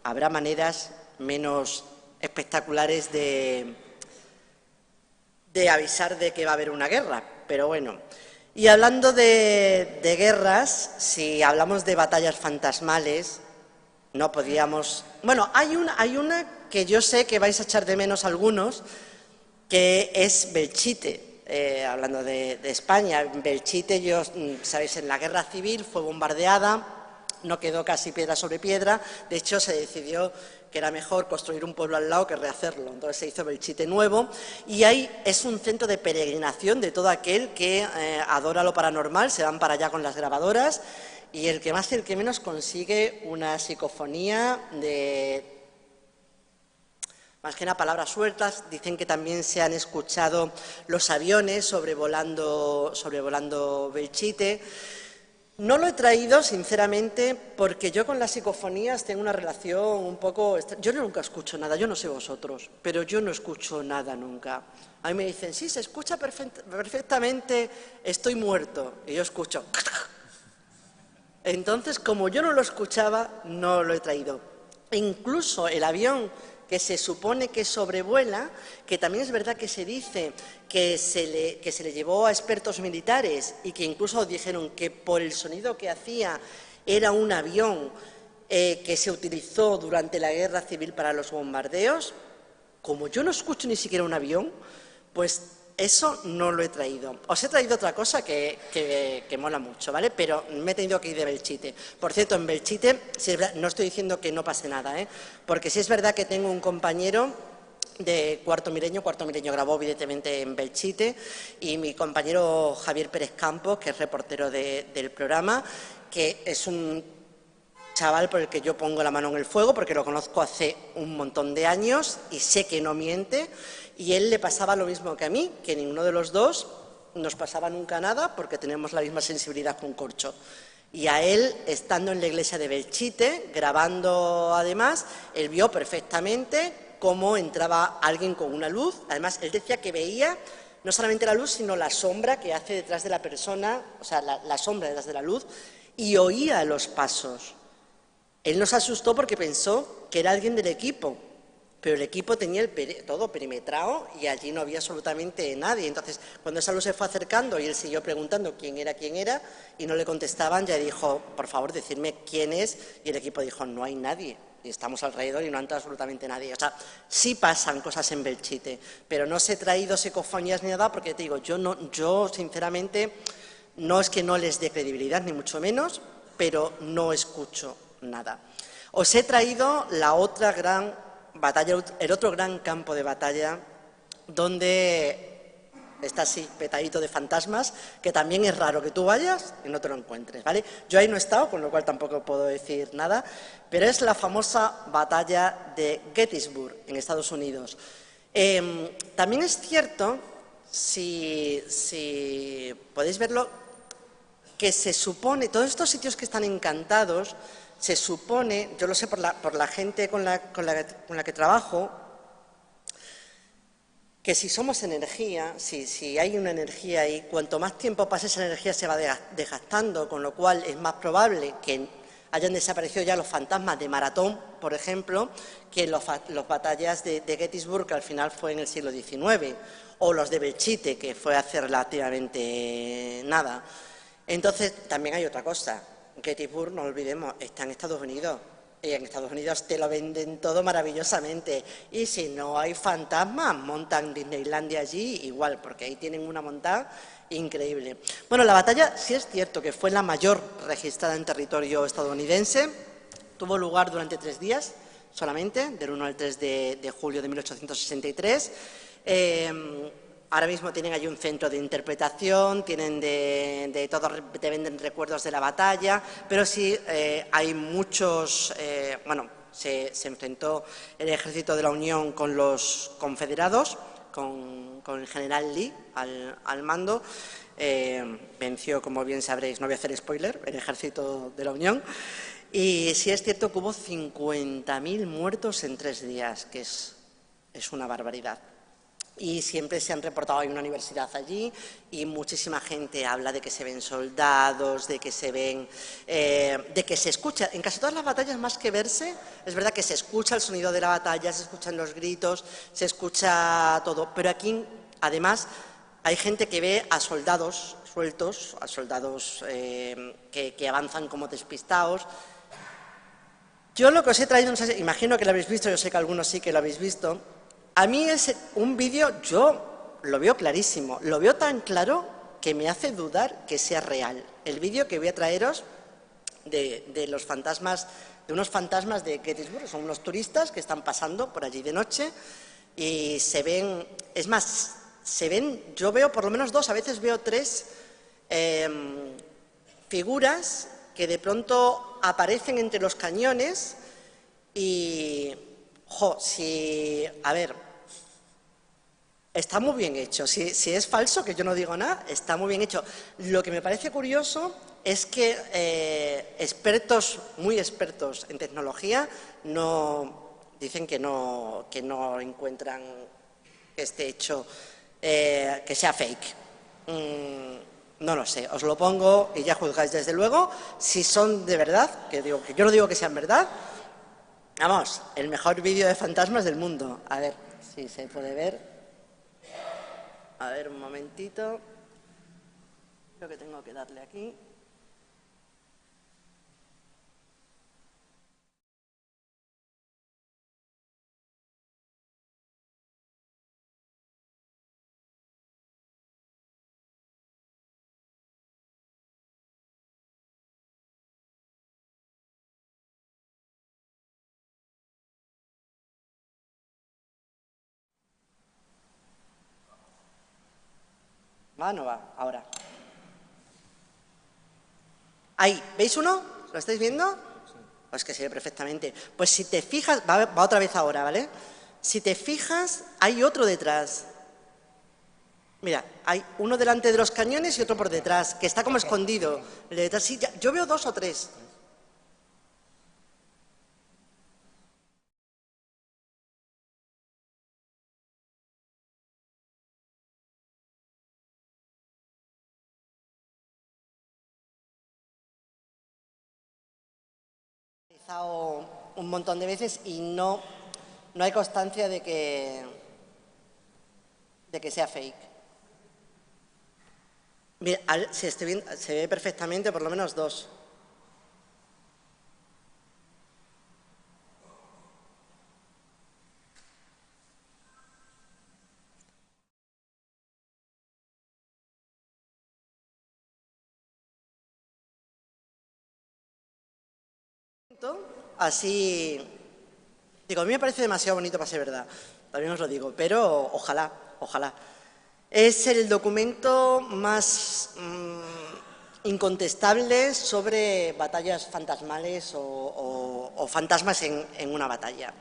habrá maneras menos espectaculares de avisar de que va a haber una guerra, pero bueno. Y hablando de guerras, si hablamos de batallas fantasmales, no podíamos... Bueno, hay una que yo sé que vais a echar de menos algunos, que es Belchite. Hablando de España, Belchite, sabéis, en la guerra civil fue bombardeada, no quedó casi piedra sobre piedra, de hecho se decidió que era mejor construir un pueblo al lado que rehacerlo, entonces se hizo Belchite nuevo y ahí es un centro de peregrinación de todo aquel que adora lo paranormal, se van para allá con las grabadoras y el que más y el que menos consigue una psicofonía de... Más que nada palabras sueltas, dicen que también se han escuchado los aviones sobrevolando Belchite. No lo he traído, sinceramente, porque yo con las psicofonías tengo una relación un poco... Yo nunca escucho nada, yo no sé vosotros, pero yo no escucho nada nunca. A mí me dicen, sí, se escucha perfectamente, estoy muerto, y yo escucho... Entonces, como yo no lo escuchaba, no lo he traído. E incluso el avión que se supone que sobrevuela, que también es verdad que se dice que se le llevó a expertos militares y que incluso dijeron que por el sonido que hacía era un avión que se utilizó durante la guerra civil para los bombardeos. Como yo no escucho ni siquiera un avión, pues eso no lo he traído. Os he traído otra cosa que mola mucho, ¿vale? Pero me he tenido que ir de Belchite. Por cierto, en Belchite, no estoy diciendo que no pase nada, porque sí es verdad que tengo un compañero de Cuarto Milenio grabó evidentemente en Belchite, y mi compañero Javier Pérez Campos, que es reportero del programa, que es un chaval por el que yo pongo la mano en el fuego porque lo conozco hace un montón de años y sé que no miente, y él le pasaba lo mismo que a mí, que ninguno de los dos nos pasaba nunca nada porque tenemos la misma sensibilidad con corcho. Y a él, estando en la iglesia de Belchite, grabando además, él vio perfectamente cómo entraba alguien con una luz. Además, él decía que veía no solamente la luz, sino la sombra que hace detrás de la persona, o sea, la sombra detrás de la luz, y oía los pasos. Él nos asustó porque pensó que era alguien del equipo, pero el equipo tenía todo perimetrado y allí no había absolutamente nadie. Entonces, cuando esa luz se fue acercando y él siguió preguntando quién era, y no le contestaban, ya dijo, por favor, decidme quién es, y el equipo dijo, no hay nadie, y estamos alrededor y no ha entrado absolutamente nadie. O sea, sí pasan cosas en Belchite, pero no os he traído psicofonías ni nada porque te digo, yo sinceramente, no es que no les dé credibilidad, ni mucho menos, pero no escucho nada. Os he traído la otra gran batalla, el otro gran campo de batalla, donde está así, petadito de fantasmas, que también es raro que tú vayas y no te lo encuentres, ¿vale? Yo ahí no he estado, con lo cual tampoco puedo decir nada, pero es la famosa batalla de Gettysburg, en Estados Unidos. También es cierto, si podéis verlo, que se supone, todos estos sitios que están encantados, se supone, yo lo sé por la gente con la que trabajo, que si somos energía, si hay una energía ahí, cuanto más tiempo pase esa energía se va desgastando, con lo cual es más probable que hayan desaparecido ya los fantasmas de Maratón, por ejemplo, que los batallas de Gettysburg, que al final fue en el siglo XIX, o los de Belchite, que fue hace relativamente nada. Entonces, también hay otra cosa. Gettysburg, no olvidemos, está en Estados Unidos. Y en Estados Unidos te lo venden todo maravillosamente. Y si no hay fantasmas, montan Disneylandia allí igual, porque ahí tienen una montada increíble. Bueno, la batalla sí es cierto que fue la mayor registrada en territorio estadounidense. Tuvo lugar durante 3 días solamente, del 1 al 3 de julio de 1863. Ahora mismo tienen allí un centro de interpretación, tienen de todo, te venden recuerdos de la batalla, pero sí hay muchos, se enfrentó el ejército de la Unión con los confederados, con el general Lee al mando. Venció, como bien sabréis, no voy a hacer spoiler, el ejército de la Unión. Y sí es cierto que hubo 50.000 muertos en 3 días, que es una barbaridad. Y siempre se han reportado, hay una universidad allí y muchísima gente habla de que se ven soldados, de que se ven, de que se escucha. En casi todas las batallas, más que verse, es verdad que se escucha el sonido de la batalla, se escuchan los gritos, se escucha todo. Pero aquí, además, hay gente que ve a soldados sueltos, a soldados que avanzan como despistados. Yo lo que os he traído, no sé, imagino que lo habéis visto, yo sé que algunos sí que lo habéis visto. A mí es un vídeo, yo lo veo clarísimo, lo veo tan claro que me hace dudar que sea real. El vídeo que voy a traeros de los fantasmas, de unos fantasmas de Gettysburg, son unos turistas que están pasando por allí de noche y se ven, es más, se ven, yo veo por lo menos 2, a veces veo 3 figuras que de pronto aparecen entre los cañones y... a ver, está muy bien hecho. Si es falso, que yo no digo nada, está muy bien hecho. Lo que me parece curioso es que expertos, muy expertos en tecnología, dicen que no encuentran que esté hecho, que sea fake. No lo sé, os lo pongo y ya juzgáis desde luego si son de verdad, que yo no digo que sean verdad, Vamos, el mejor vídeo de fantasmas del mundo. A ver si se puede ver. A ver, un momentito. Creo que tengo que darle aquí. ¿Va? No va, ahora. Ahí, ¿veis uno? ¿Lo estáis viendo? Pues que se ve perfectamente. Pues si te fijas, va otra vez ahora, ¿vale? Si te fijas, hay otro detrás. Mira, hay uno delante de los cañones y otro por detrás, que está como escondido. El de detrás, sí, yo veo 2 o 3. Un montón de veces y no hay constancia de que sea fake. Mira, se ve perfectamente, por lo menos 2. Así, digo, a mí me parece demasiado bonito para ser verdad, también os lo digo, pero ojalá. Es el documento más incontestable sobre batallas fantasmales o fantasmas en una batalla.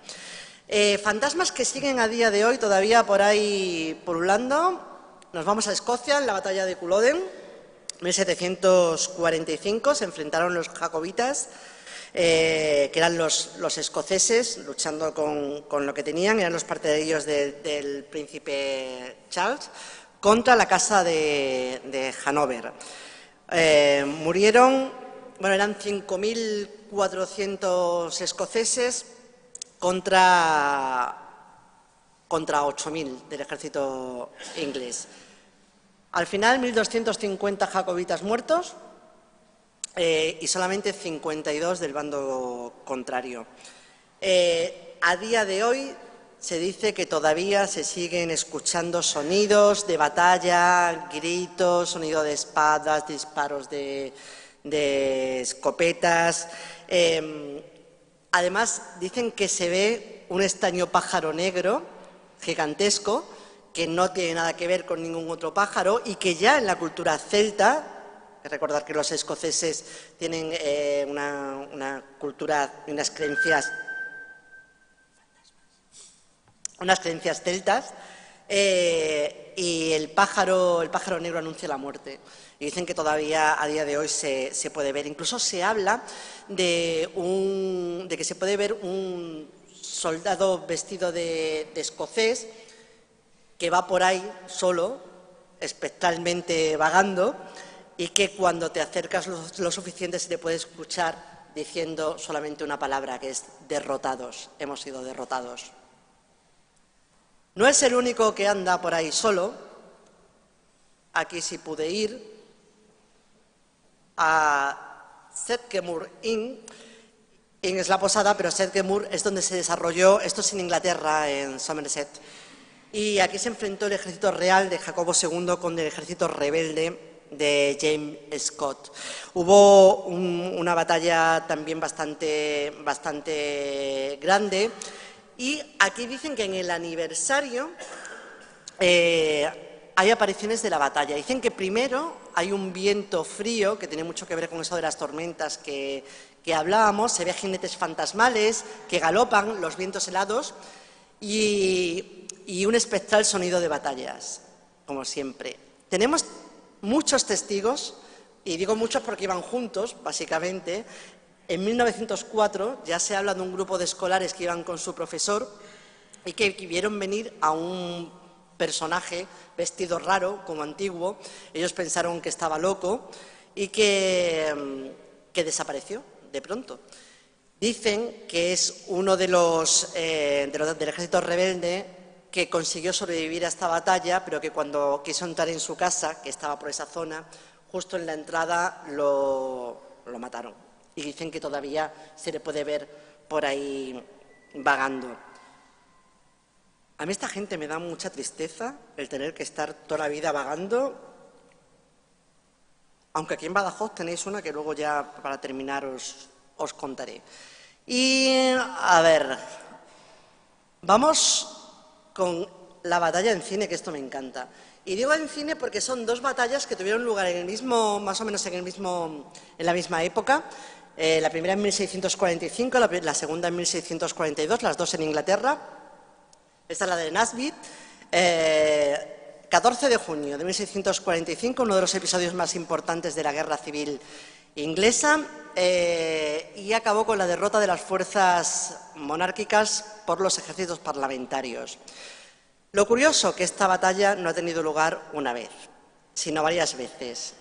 Fantasmas que siguen a día de hoy todavía por ahí pululando. Nos vamos a Escocia, en la batalla de Culloden, 1745, se enfrentaron los jacobitas, que eran los escoceses, luchando con lo que tenían, eran los partidarios del príncipe Charles, contra la casa de Hanover. Murieron, bueno, eran 5.400 escoceses contra 8.000 del ejército inglés. Al final, 1.250 jacobitas muertos y solamente 52 del bando contrario. A día de hoy se dice que todavía se siguen escuchando sonidos de batalla, gritos, sonido de espadas, disparos de escopetas. Además, dicen que se ve un extraño pájaro negro gigantesco que no tiene nada que ver con ningún otro pájaro y que ya en la cultura celta, recordar que los escoceses tienen una cultura y unas creencias celtas, y el pájaro negro anuncia la muerte. Y dicen que todavía a día de hoy se puede ver. Incluso se habla de que se puede ver un soldado vestido de escocés que va por ahí solo, espectralmente vagando, y que cuando te acercas lo suficiente se te puede escuchar diciendo solamente una palabra, que es derrotados, hemos sido derrotados. No es el único que anda por ahí solo. Aquí sí pude ir a Sedgemoor Inn. Inn es la posada, pero Sedgemoor es donde se desarrolló, esto es en Inglaterra, en Somerset. Y aquí se enfrentó el ejército real de Jacobo II con el ejército rebelde de James Scott. Hubo una batalla también bastante grande. Y aquí dicen que en el aniversario hay apariciones de la batalla. Dicen que primero hay un viento frío, que tiene mucho que ver con eso de las tormentas que hablábamos, se ve jinetes fantasmales que galopan, los vientos helados y un espectral sonido de batallas, como siempre. Tenemos muchos testigos, y digo muchos porque iban juntos, básicamente. En 1904 ya se habla de un grupo de escolares que iban con su profesor y que vieron venir a un personaje vestido raro, como antiguo. Ellos pensaron que estaba loco y que desapareció de pronto. Dicen que es uno del ejército rebelde que consiguió sobrevivir a esta batalla, pero que cuando quiso entrar en su casa, que estaba por esa zona, justo en la entrada lo mataron. Y dicen que todavía se le puede ver por ahí vagando. A mí esta gente me da mucha tristeza el tener que estar toda la vida vagando, aunque aquí en Badajoz tenéis una que luego ya para terminar os contaré. Y a ver, vamos con la batalla en cine, que esto me encanta. Y digo en cine porque son dos batallas que tuvieron lugar en el mismo, más o menos en la misma época. La primera en 1645, la segunda en 1642, las dos en Inglaterra. Esta es la de Nasmyth. 14 de junio de 1645, uno de los episodios más importantes de la Guerra Civil Inglesa, y acabó con la derrota de las fuerzas monárquicas por los ejércitos parlamentarios. Lo curioso que esta batalla no ha tenido lugar una vez, sino varias veces.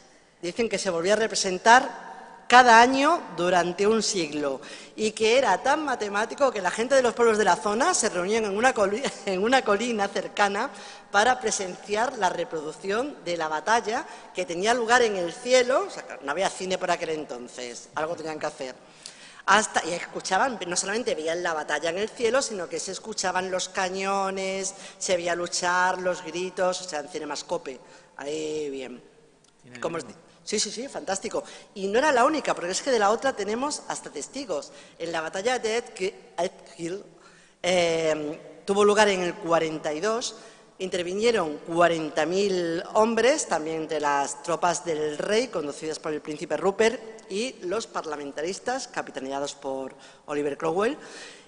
Dicen que se volvió a representar cada año durante un siglo y que era tan matemático que la gente de los pueblos de la zona se reunían en una colina cercana para presenciar la reproducción de la batalla que tenía lugar en el cielo. O sea, no había cine por aquel entonces, algo tenían que hacer. Y escuchaban, no solamente veían la batalla en el cielo, sino que se escuchaban los cañones, se veía luchar, los gritos, o sea, en cinemascope. Ahí bien. ¿Cómo os digo? Sí, fantástico. Y no era la única, porque es que de la otra tenemos hasta testigos. En la batalla de Edgehill tuvo lugar en el 42, intervinieron 40.000 hombres, también de las tropas del rey, conducidas por el príncipe Rupert, y los parlamentaristas, capitaneados por Oliver Cromwell.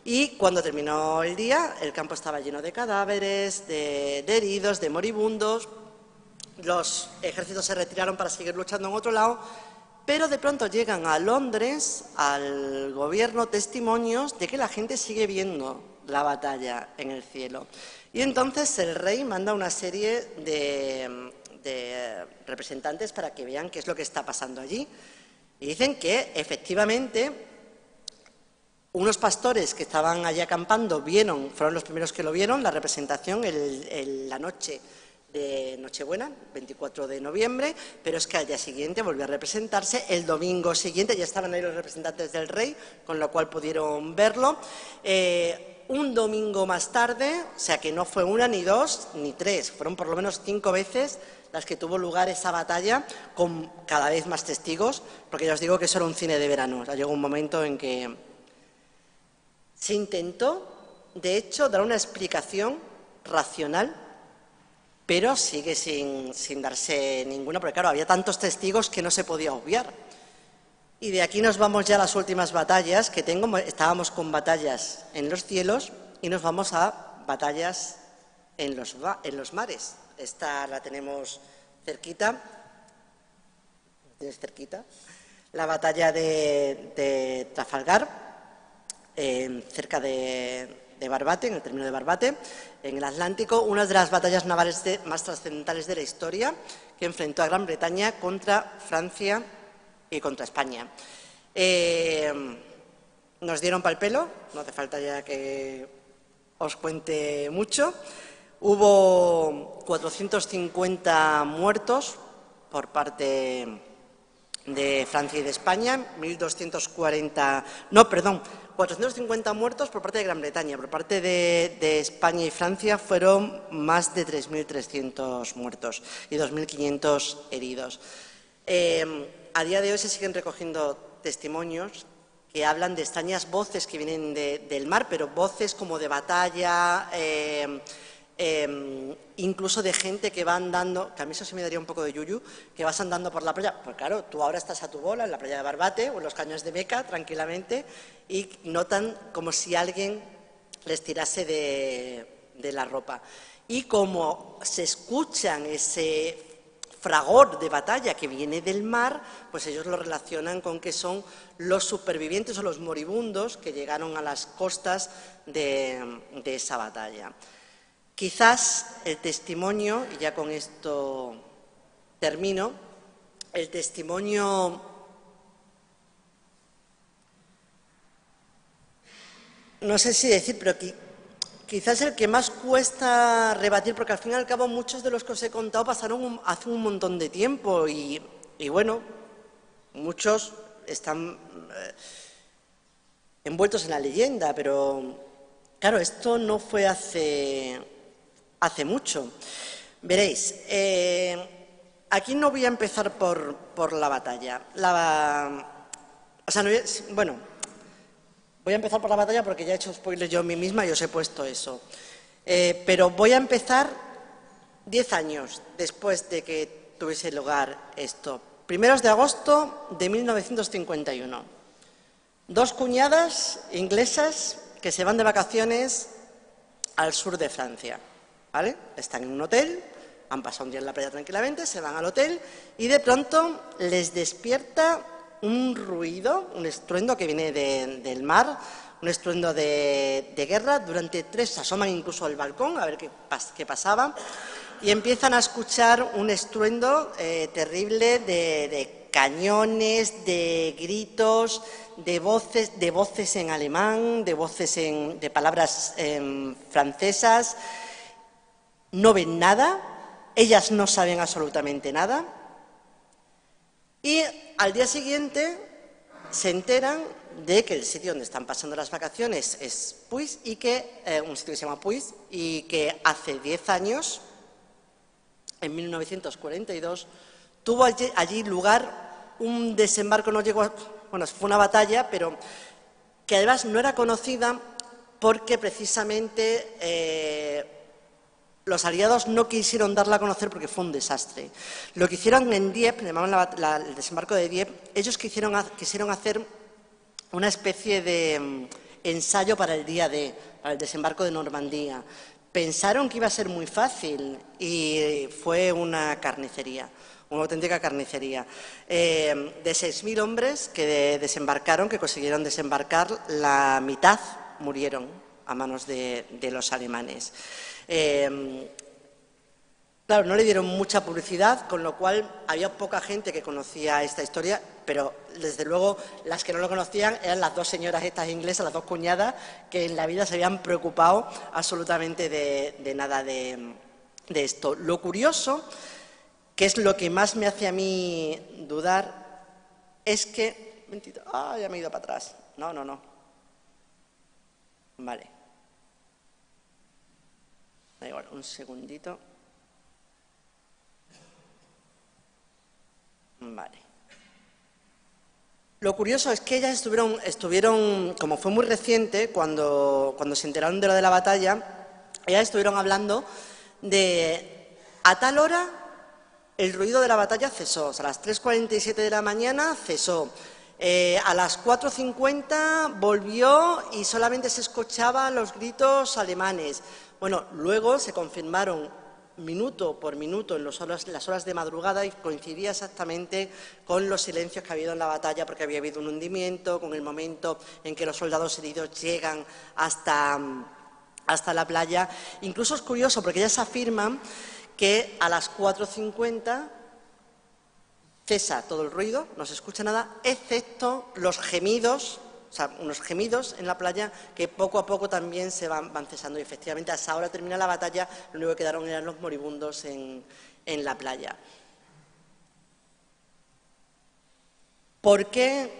Y cuando terminó el día, el campo estaba lleno de cadáveres, de heridos, de moribundos. Los ejércitos se retiraron para seguir luchando en otro lado, pero de pronto llegan a Londres, al gobierno, testimonios de que la gente sigue viendo la batalla en el cielo. Y entonces el rey manda una serie de representantes para que vean qué es lo que está pasando allí. Y dicen que efectivamente unos pastores que estaban allí acampando fueron los primeros que lo vieron, la representación la noche de Nochebuena, 24 de noviembre, pero es que al día siguiente volvió a representarse, el domingo siguiente ya estaban ahí los representantes del rey, con lo cual pudieron verlo. Un domingo más tarde, o sea que no fue una, ni dos, ni tres, fueron por lo menos 5 veces las que tuvo lugar esa batalla, con cada vez más testigos, porque ya os digo que eso era un cine de verano. O sea, llegó un momento en que se intentó, de hecho, dar una explicación racional, pero sigue sin darse ninguna, porque claro, había tantos testigos que no se podía obviar. Y de aquí nos vamos ya a las últimas batallas que tengo. Estábamos con batallas en los cielos y nos vamos a batallas en los mares. Esta la tenemos cerquita. ¿Tienes cerquita? La batalla de Trafalgar, cerca de Barbate, en el término de Barbate, en el Atlántico, una de las batallas navales más trascendentales de la historia, que enfrentó a Gran Bretaña contra Francia y contra España. Nos dieron pal pelo, no hace falta ya que os cuente mucho. Hubo 450 muertos por parte de Francia y de España, 450 muertos por parte de Gran Bretaña. Por parte de España y Francia fueron más de 3.300 muertos y 2.500 heridos. A día de hoy se siguen recogiendo testimonios que hablan de extrañas voces que vienen del mar, pero voces como de batalla, incluso de gente que va andando, que a mí eso sí me daría un poco de yuyu, que vas andando por la playa. Pues claro, tú ahora estás a tu bola en la playa de Barbate o en los cañones de Meca tranquilamente y notan como si alguien les tirase de la ropa. Y como se escuchan ese fragor de batalla que viene del mar, pues ellos lo relacionan con que son los supervivientes o los moribundos que llegaron a las costas de esa batalla. Quizás el testimonio, y ya con esto termino, el testimonio no sé si decir, pero quizás el que más cuesta rebatir, porque al fin y al cabo muchos de los que os he contado pasaron hace un montón de tiempo y bueno, muchos están envueltos en la leyenda, pero claro, esto no fue hace mucho. Veréis, aquí no voy a empezar por la batalla. Bueno, voy a empezar por la batalla porque ya he hecho spoilers yo a mí misma y os he puesto eso. Pero voy a empezar 10 años después de que tuviese lugar esto. 1 de agosto de 1951. 2 cuñadas inglesas que se van de vacaciones al sur de Francia, ¿vale? Están en un hotel, han pasado un día en la playa tranquilamente, se van al hotel y de pronto les despierta un ruido, un estruendo que viene del mar, un estruendo de guerra. Durante 3 asoman incluso al balcón a ver qué pasaba y empiezan a escuchar un estruendo terrible de cañones, de gritos, de voces en alemán, de palabras francesas. No ven nada, ellas no saben absolutamente nada y al día siguiente se enteran de que el sitio donde están pasando las vacaciones es Puig y que un sitio que se llama Puig y que hace 10 años, en 1942, tuvo allí lugar un desembarco, bueno, fue una batalla, pero que además no era conocida porque precisamente los aliados no quisieron darla a conocer porque fue un desastre. Lo que hicieron en Dieppe, llamaban el desembarco de Dieppe, ellos quisieron hacer una especie de ensayo para el día D, para el desembarco de Normandía. Pensaron que iba a ser muy fácil y fue una carnicería, una auténtica carnicería. De 6.000 hombres que desembarcaron, que consiguieron desembarcar, la mitad murieron a manos de los alemanes. Claro, no le dieron mucha publicidad, con lo cual había poca gente que conocía esta historia, pero desde luego las que no lo conocían eran las 2 señoras estas inglesas, las 2 cuñadas, que en la vida se habían preocupado absolutamente de nada de esto. Lo curioso, que es lo que más me hace a mí dudar, es que... ya me he ido para atrás. No. Vale. Da igual, un segundito. Vale. Lo curioso es que ellas estuvieron, como fue muy reciente, cuando se enteraron de lo de la batalla, ellas estuvieron hablando de a tal hora el ruido de la batalla cesó, o sea, a las 3:47 de la mañana cesó. A las 4:50 volvió y solamente se escuchaban los gritos alemanes. Bueno, luego se confirmaron minuto por minuto en las horas de madrugada y coincidía exactamente con los silencios que ha habido en la batalla porque había habido un hundimiento, con el momento en que los soldados heridos llegan hasta la playa. Incluso es curioso porque ellas afirman que a las 4:50 cesa todo el ruido, no se escucha nada, excepto los gemidos, o sea, unos gemidos en la playa que poco a poco también se van cesando. Y efectivamente, hasta ahora termina la batalla, lo único que quedaron eran los moribundos en la playa. ¿Por qué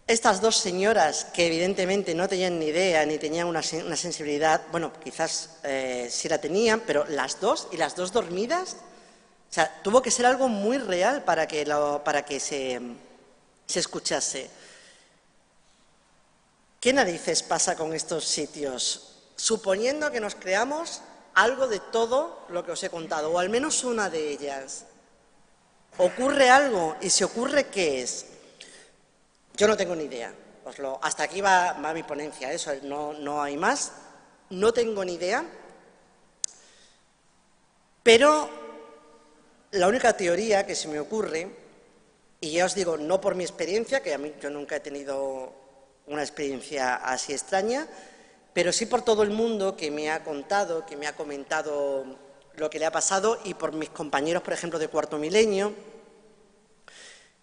estas 2 señoras, que evidentemente no tenían ni idea ni tenían una sensibilidad, bueno, quizás sí la tenían, pero las 2 y las 2 dormidas? O sea, tuvo que ser algo muy real para que se escuchase. ¿Qué narices pasa con estos sitios? Suponiendo que nos creamos algo de todo lo que os he contado, o al menos una de ellas. ¿Ocurre algo? Y si ocurre, ¿qué es? Yo no tengo ni idea. Hasta aquí va mi ponencia, eso no hay más. No tengo ni idea. Pero la única teoría que se me ocurre, y ya os digo, no por mi experiencia, que yo nunca he tenido una experiencia así extraña, pero sí por todo el mundo que me ha contado, que me ha comentado lo que le ha pasado y por mis compañeros, por ejemplo, de Cuarto Milenio,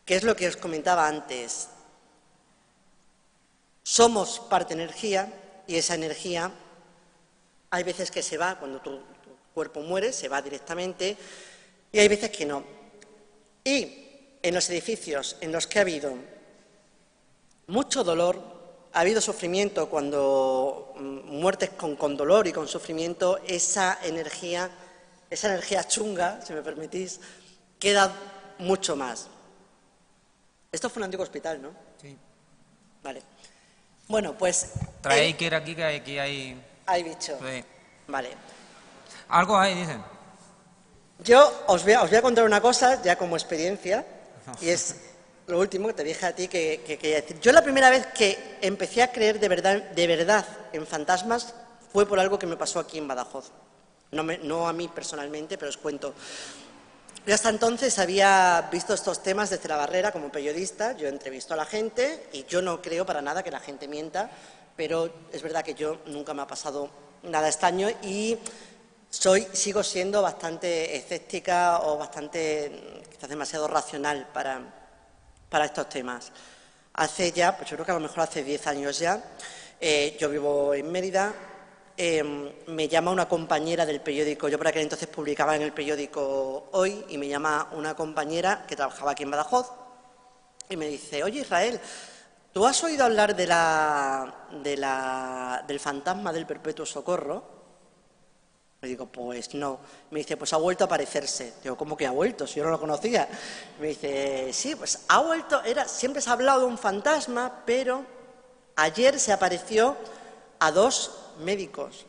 que es lo que os comentaba antes. Somos parte energía y esa energía hay veces que se va, cuando tu cuerpo muere, se va directamente, y hay veces que no. Y en los edificios en los que ha habido mucho dolor, ha habido sufrimiento, cuando muertes con dolor y con sufrimiento, esa energía chunga, si me permitís, queda mucho más. Esto fue un antiguo hospital, ¿no? Sí. Vale. Bueno, pues... Traéis que ir aquí, que aquí hay... Hay bicho. Sí. Vale. Algo hay, dicen. Yo os voy a contar una cosa, ya como experiencia, y es lo último que te dije a ti que quería decir. Yo la primera vez que empecé a creer de verdad en fantasmas fue por algo que me pasó aquí en Badajoz. No a mí personalmente, pero os cuento. Yo hasta entonces había visto estos temas desde la barrera como periodista, yo entrevisto a la gente y yo no creo para nada que la gente mienta, pero es verdad que yo nunca me ha pasado nada extraño y sigo siendo bastante escéptica o bastante, quizás demasiado racional para estos temas. Hace ya, pues yo creo que a lo mejor hace 10 años ya, yo vivo en Mérida, me llama una compañera del periódico, yo por aquel entonces publicaba en el periódico Hoy, y me llama una compañera que trabajaba aquí en Badajoz y me dice: oye, Israel, ¿tú has oído hablar del fantasma del Perpetuo Socorro? Le digo, pues no. Me dice, pues ha vuelto a aparecerse. Digo, ¿cómo que ha vuelto? Si yo no lo conocía. Me dice, sí, pues ha vuelto, siempre se ha hablado de un fantasma, pero ayer se apareció a dos médicos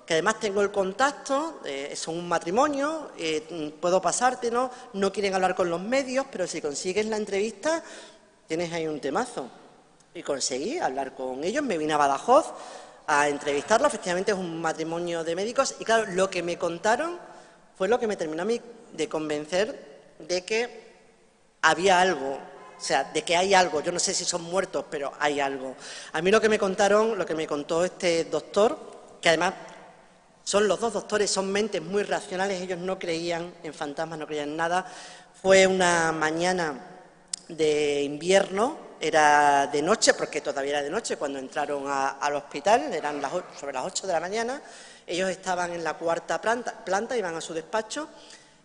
que además tengo el contacto, son un matrimonio, puedo pasártelo, no quieren hablar con los medios, pero si consigues la entrevista, tienes ahí un temazo. Y conseguí hablar con ellos, me vine a Badajoz a entrevistarlo. Efectivamente es un matrimonio de médicos y claro, lo que me contaron fue lo que me terminó a mí de convencer de que había algo, o sea, de que hay algo. Yo no sé si son muertos, pero hay algo. A mí lo que me contaron, lo que me contó este doctor, que además son los dos doctores, son mentes muy racionales, ellos no creían en fantasmas, no creían en nada. Fue una mañana de invierno, era de noche, porque todavía era de noche cuando entraron al hospital, eran sobre las 8 de la mañana, ellos estaban en la 4ª planta, iban a su despacho,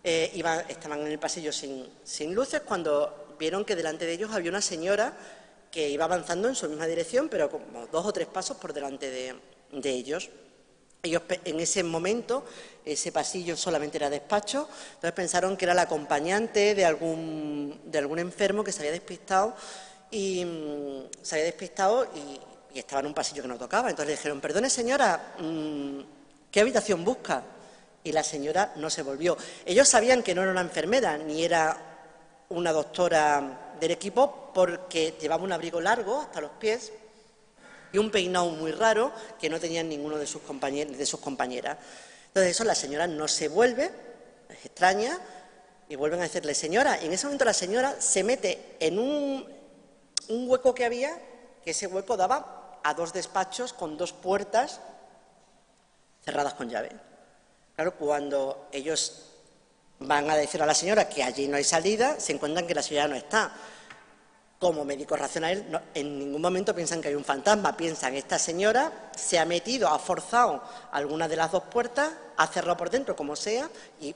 estaban en el pasillo sin luces, cuando vieron que delante de ellos había una señora que iba avanzando en su misma dirección, pero como 2 o 3 pasos por delante de ellos. Ellos en ese momento, ese pasillo solamente era despacho, entonces pensaron que era la acompañante de algún enfermo que se había despistado y estaba en un pasillo que no tocaba. Entonces le dijeron, perdone señora, ¿qué habitación busca? Y la señora no se volvió. Ellos sabían que no era una enfermera ni era una doctora del equipo porque llevaba un abrigo largo hasta los pies y un peinado muy raro que no tenían ninguno de sus compañeras. Entonces la señora no se vuelve, es extraña, y vuelven a decirle, señora, y en ese momento la señora se mete en un hueco que había, que ese hueco daba a 2 despachos con 2 puertas cerradas con llave. Claro, cuando ellos van a decir a la señora que allí no hay salida, se encuentran que la señora no está. Como médicos racionales, en ningún momento piensan que hay un fantasma, piensan, esta señora se ha metido, ha forzado alguna de las 2 puertas, ha cerrado por dentro como sea y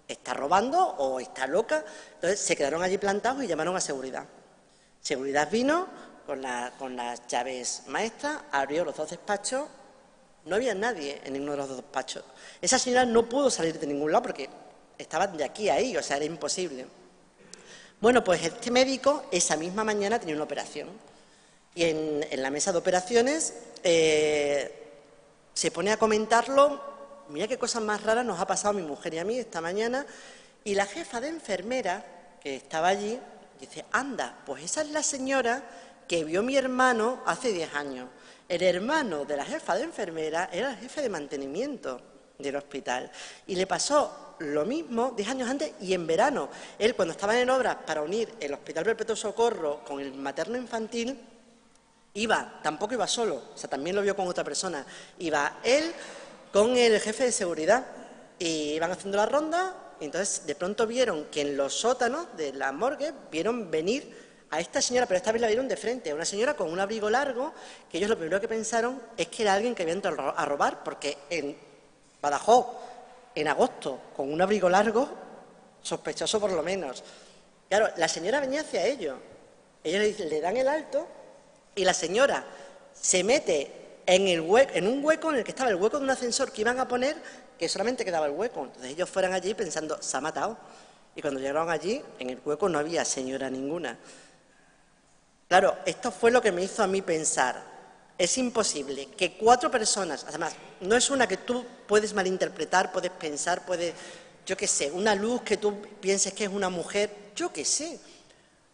está robando o está loca. Entonces se quedaron allí plantados y llamaron a seguridad. Seguridad vino con las llaves maestras, abrió los 2 despachos, no había nadie en ninguno de los 2 despachos. Esa señora no pudo salir de ningún lado porque estaban de aquí a ahí, o sea, era imposible. Bueno, pues este médico esa misma mañana tenía una operación y en la mesa de operaciones se pone a comentarlo. Mira qué cosas más raras nos ha pasado a mi mujer y a mí esta mañana, y la jefa de enfermera que estaba allí dice, anda, pues esa es la señora que vio mi hermano hace 10 años. El hermano de la jefa de enfermera era el jefe de mantenimiento del hospital y le pasó lo mismo 10 años antes y en verano. Él, cuando estaban en obras para unir el Hospital Perpetuo Socorro con el materno infantil, tampoco iba solo, o sea, también lo vio con otra persona. Iba él con el jefe de seguridad y iban haciendo la ronda y entonces de pronto vieron que en los sótanos de la morgue vieron venir a esta señora, pero esta vez la vieron de frente, una señora con un abrigo largo, que ellos lo primero que pensaron es que era alguien que había entrado a robar, porque en Badajoz, en agosto, con un abrigo largo, sospechoso por lo menos. Claro, la señora venía hacia ellos le dan el alto y la señora se mete en un hueco en el que estaba el hueco de un ascensor que iban a poner, que solamente quedaba el hueco. Entonces ellos fueron allí pensando, se ha matado. Y cuando llegaron allí, en el hueco no había señora ninguna. Claro, esto fue lo que me hizo a mí pensar. Es imposible que 4 personas, además, no es una que tú puedes malinterpretar, puedes pensar, yo qué sé, una luz que tú pienses que es una mujer, yo qué sé,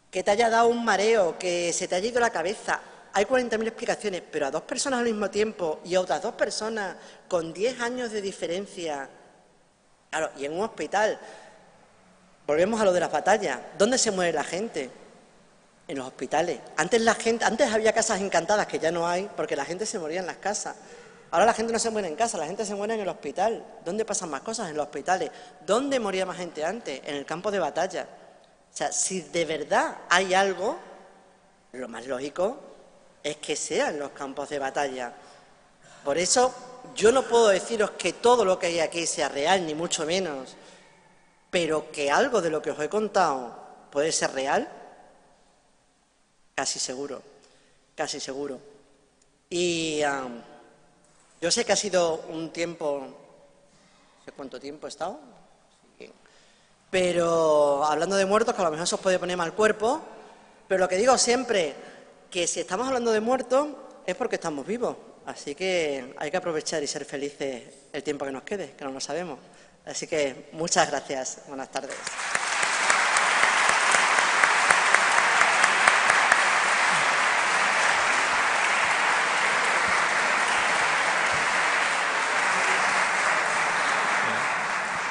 que te haya dado un mareo, que se te haya ido la cabeza. Hay 40.000 explicaciones, pero a 2 personas al mismo tiempo y a otras 2 personas con 10 años de diferencia. Claro, y en un hospital. Volvemos a lo de las batallas. ¿Dónde se muere la gente? En los hospitales. Antes había casas encantadas, que ya no hay, porque la gente se moría en las casas. Ahora la gente no se muere en casa, la gente se muere en el hospital. ¿Dónde pasan más cosas? En los hospitales. ¿Dónde moría más gente antes? En el campo de batalla. O sea, si de verdad hay algo, lo más lógico es que sean los campos de batalla. Por eso yo no puedo deciros que todo lo que hay aquí sea real, ni mucho menos, pero que algo de lo que os he contado puede ser real, casi seguro, casi seguro. Y yo sé que ha sido un tiempo, no sé cuánto tiempo he estado, pero hablando de muertos, que a lo mejor se os puede poner mal cuerpo, pero lo que digo siempre, que si estamos hablando de muertos es porque estamos vivos, así que hay que aprovechar y ser felices el tiempo que nos quede, que no lo sabemos. Así que muchas gracias, buenas tardes.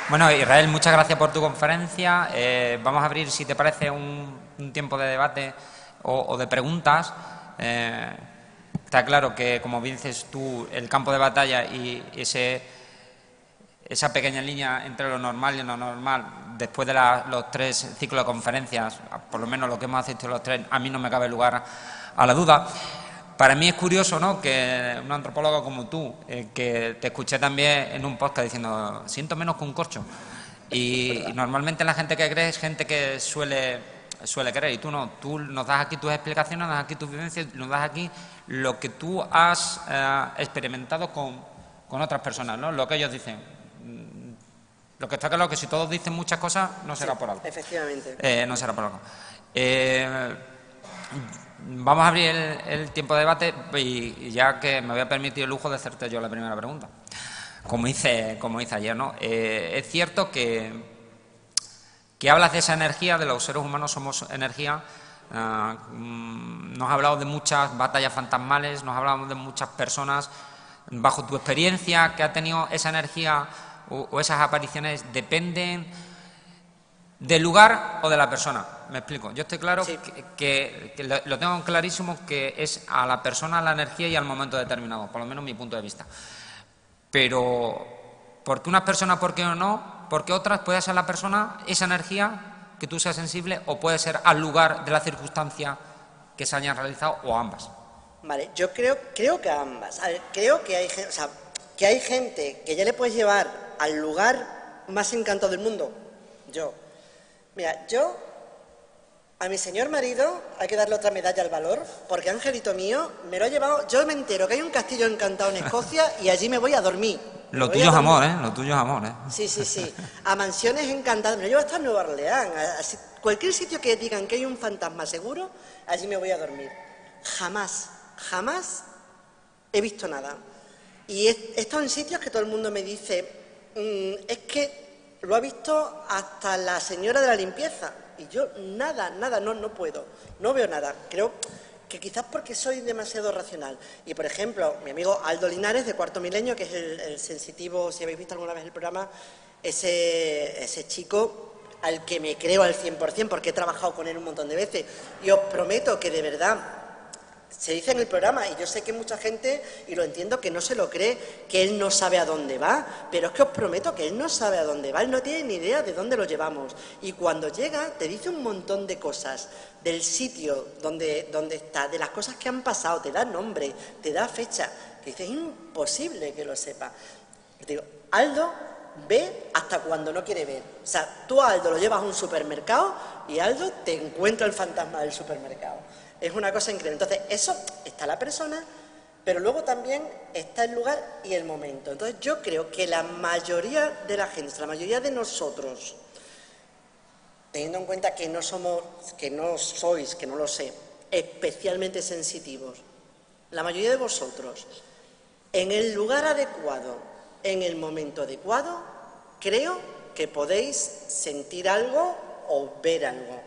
Bueno, Israel, muchas gracias por tu conferencia. Vamos a abrir, si te parece, un tiempo de debate o de preguntas. Está claro que, como bien dices tú, el campo de batalla y esa pequeña línea entre lo normal y lo normal, después de los 3 ciclos de conferencias, por lo menos lo que hemos asistido los 3, a mí no me cabe lugar a la duda. Para mí es curioso, ¿no?, que un antropólogo como tú, que te escuché también en un podcast diciendo, siento menos que un corcho. Y normalmente la gente que cree es gente que suele creer, y tú no. Tú nos das aquí tus explicaciones, nos das aquí tus vivencias, nos das aquí lo que tú has experimentado con otras personas, ¿no?, lo que ellos dicen. Lo que está claro es que si todos dicen muchas cosas, no será por algo. Efectivamente. No será por algo. Vamos a abrir el tiempo de debate y ya que me voy a permitir el lujo de hacerte yo la primera pregunta, como hice ayer, ¿no? Es cierto que hablas de esa energía, de los seres humanos somos energía. Nos has hablado de muchas batallas fantasmales, nos has hablado de muchas personas. Bajo tu experiencia, ¿qué ha tenido esa energía o esas apariciones? ¿Dependen del lugar o de la persona? Me explico. Yo estoy claro, sí, que lo tengo clarísimo, que es a la persona, a la energía y al momento determinado, por lo menos mi punto de vista. Pero, ¿por qué unas personas, por qué no? ¿Por qué otras? Puede ser la persona, esa energía, que tú seas sensible, o puede ser al lugar de la circunstancia que se hayan realizado, o ambas. Vale, yo creo que ambas. A ver, creo que hay gente que ya le puedes llevar al lugar más encantado del mundo. Mira, a mi señor marido hay que darle otra medalla al valor, porque Angelito mío me lo ha llevado. Yo me entero que hay un castillo encantado en Escocia y allí me voy a dormir. Lo tuyo es amor, ¿eh? Lo tuyo es amor, ¿eh? Sí. A mansiones encantadas. Me lo llevo hasta Nueva Orleans. Cualquier sitio que digan que hay un fantasma seguro, allí me voy a dormir. Jamás he visto nada. Y he estado en sitios que todo el mundo me dice, es que lo ha visto hasta la señora de la limpieza. Y yo nada, no puedo, no veo nada. Creo que quizás porque soy demasiado racional. Y, por ejemplo, mi amigo Aldo Linares, de Cuarto Milenio, que es el sensitivo, si habéis visto alguna vez el programa, ese chico al que me creo al 100%, porque he trabajado con él un montón de veces. Y os prometo que, de verdad, se dice en el programa, y yo sé que mucha gente, y lo entiendo, que no se lo cree, que él no sabe a dónde va, pero es que os prometo que él no sabe a dónde va, él no tiene ni idea de dónde lo llevamos. Y cuando llega, te dice un montón de cosas del sitio donde está, de las cosas que han pasado, te da nombre, te da fecha, que dice, es imposible que lo sepa. Y te digo, Aldo ve hasta cuando no quiere ver. O sea, tú a Aldo lo llevas a un supermercado y Aldo te encuentra el fantasma del supermercado. Es una cosa increíble. Entonces, eso está la persona, pero luego también está el lugar y el momento. Entonces, yo creo que la mayoría de la gente, la mayoría de nosotros, teniendo en cuenta que no somos, que no sois, que no lo sé, especialmente sensitivos, la mayoría de vosotros, en el lugar adecuado, en el momento adecuado, creo que podéis sentir algo o ver algo.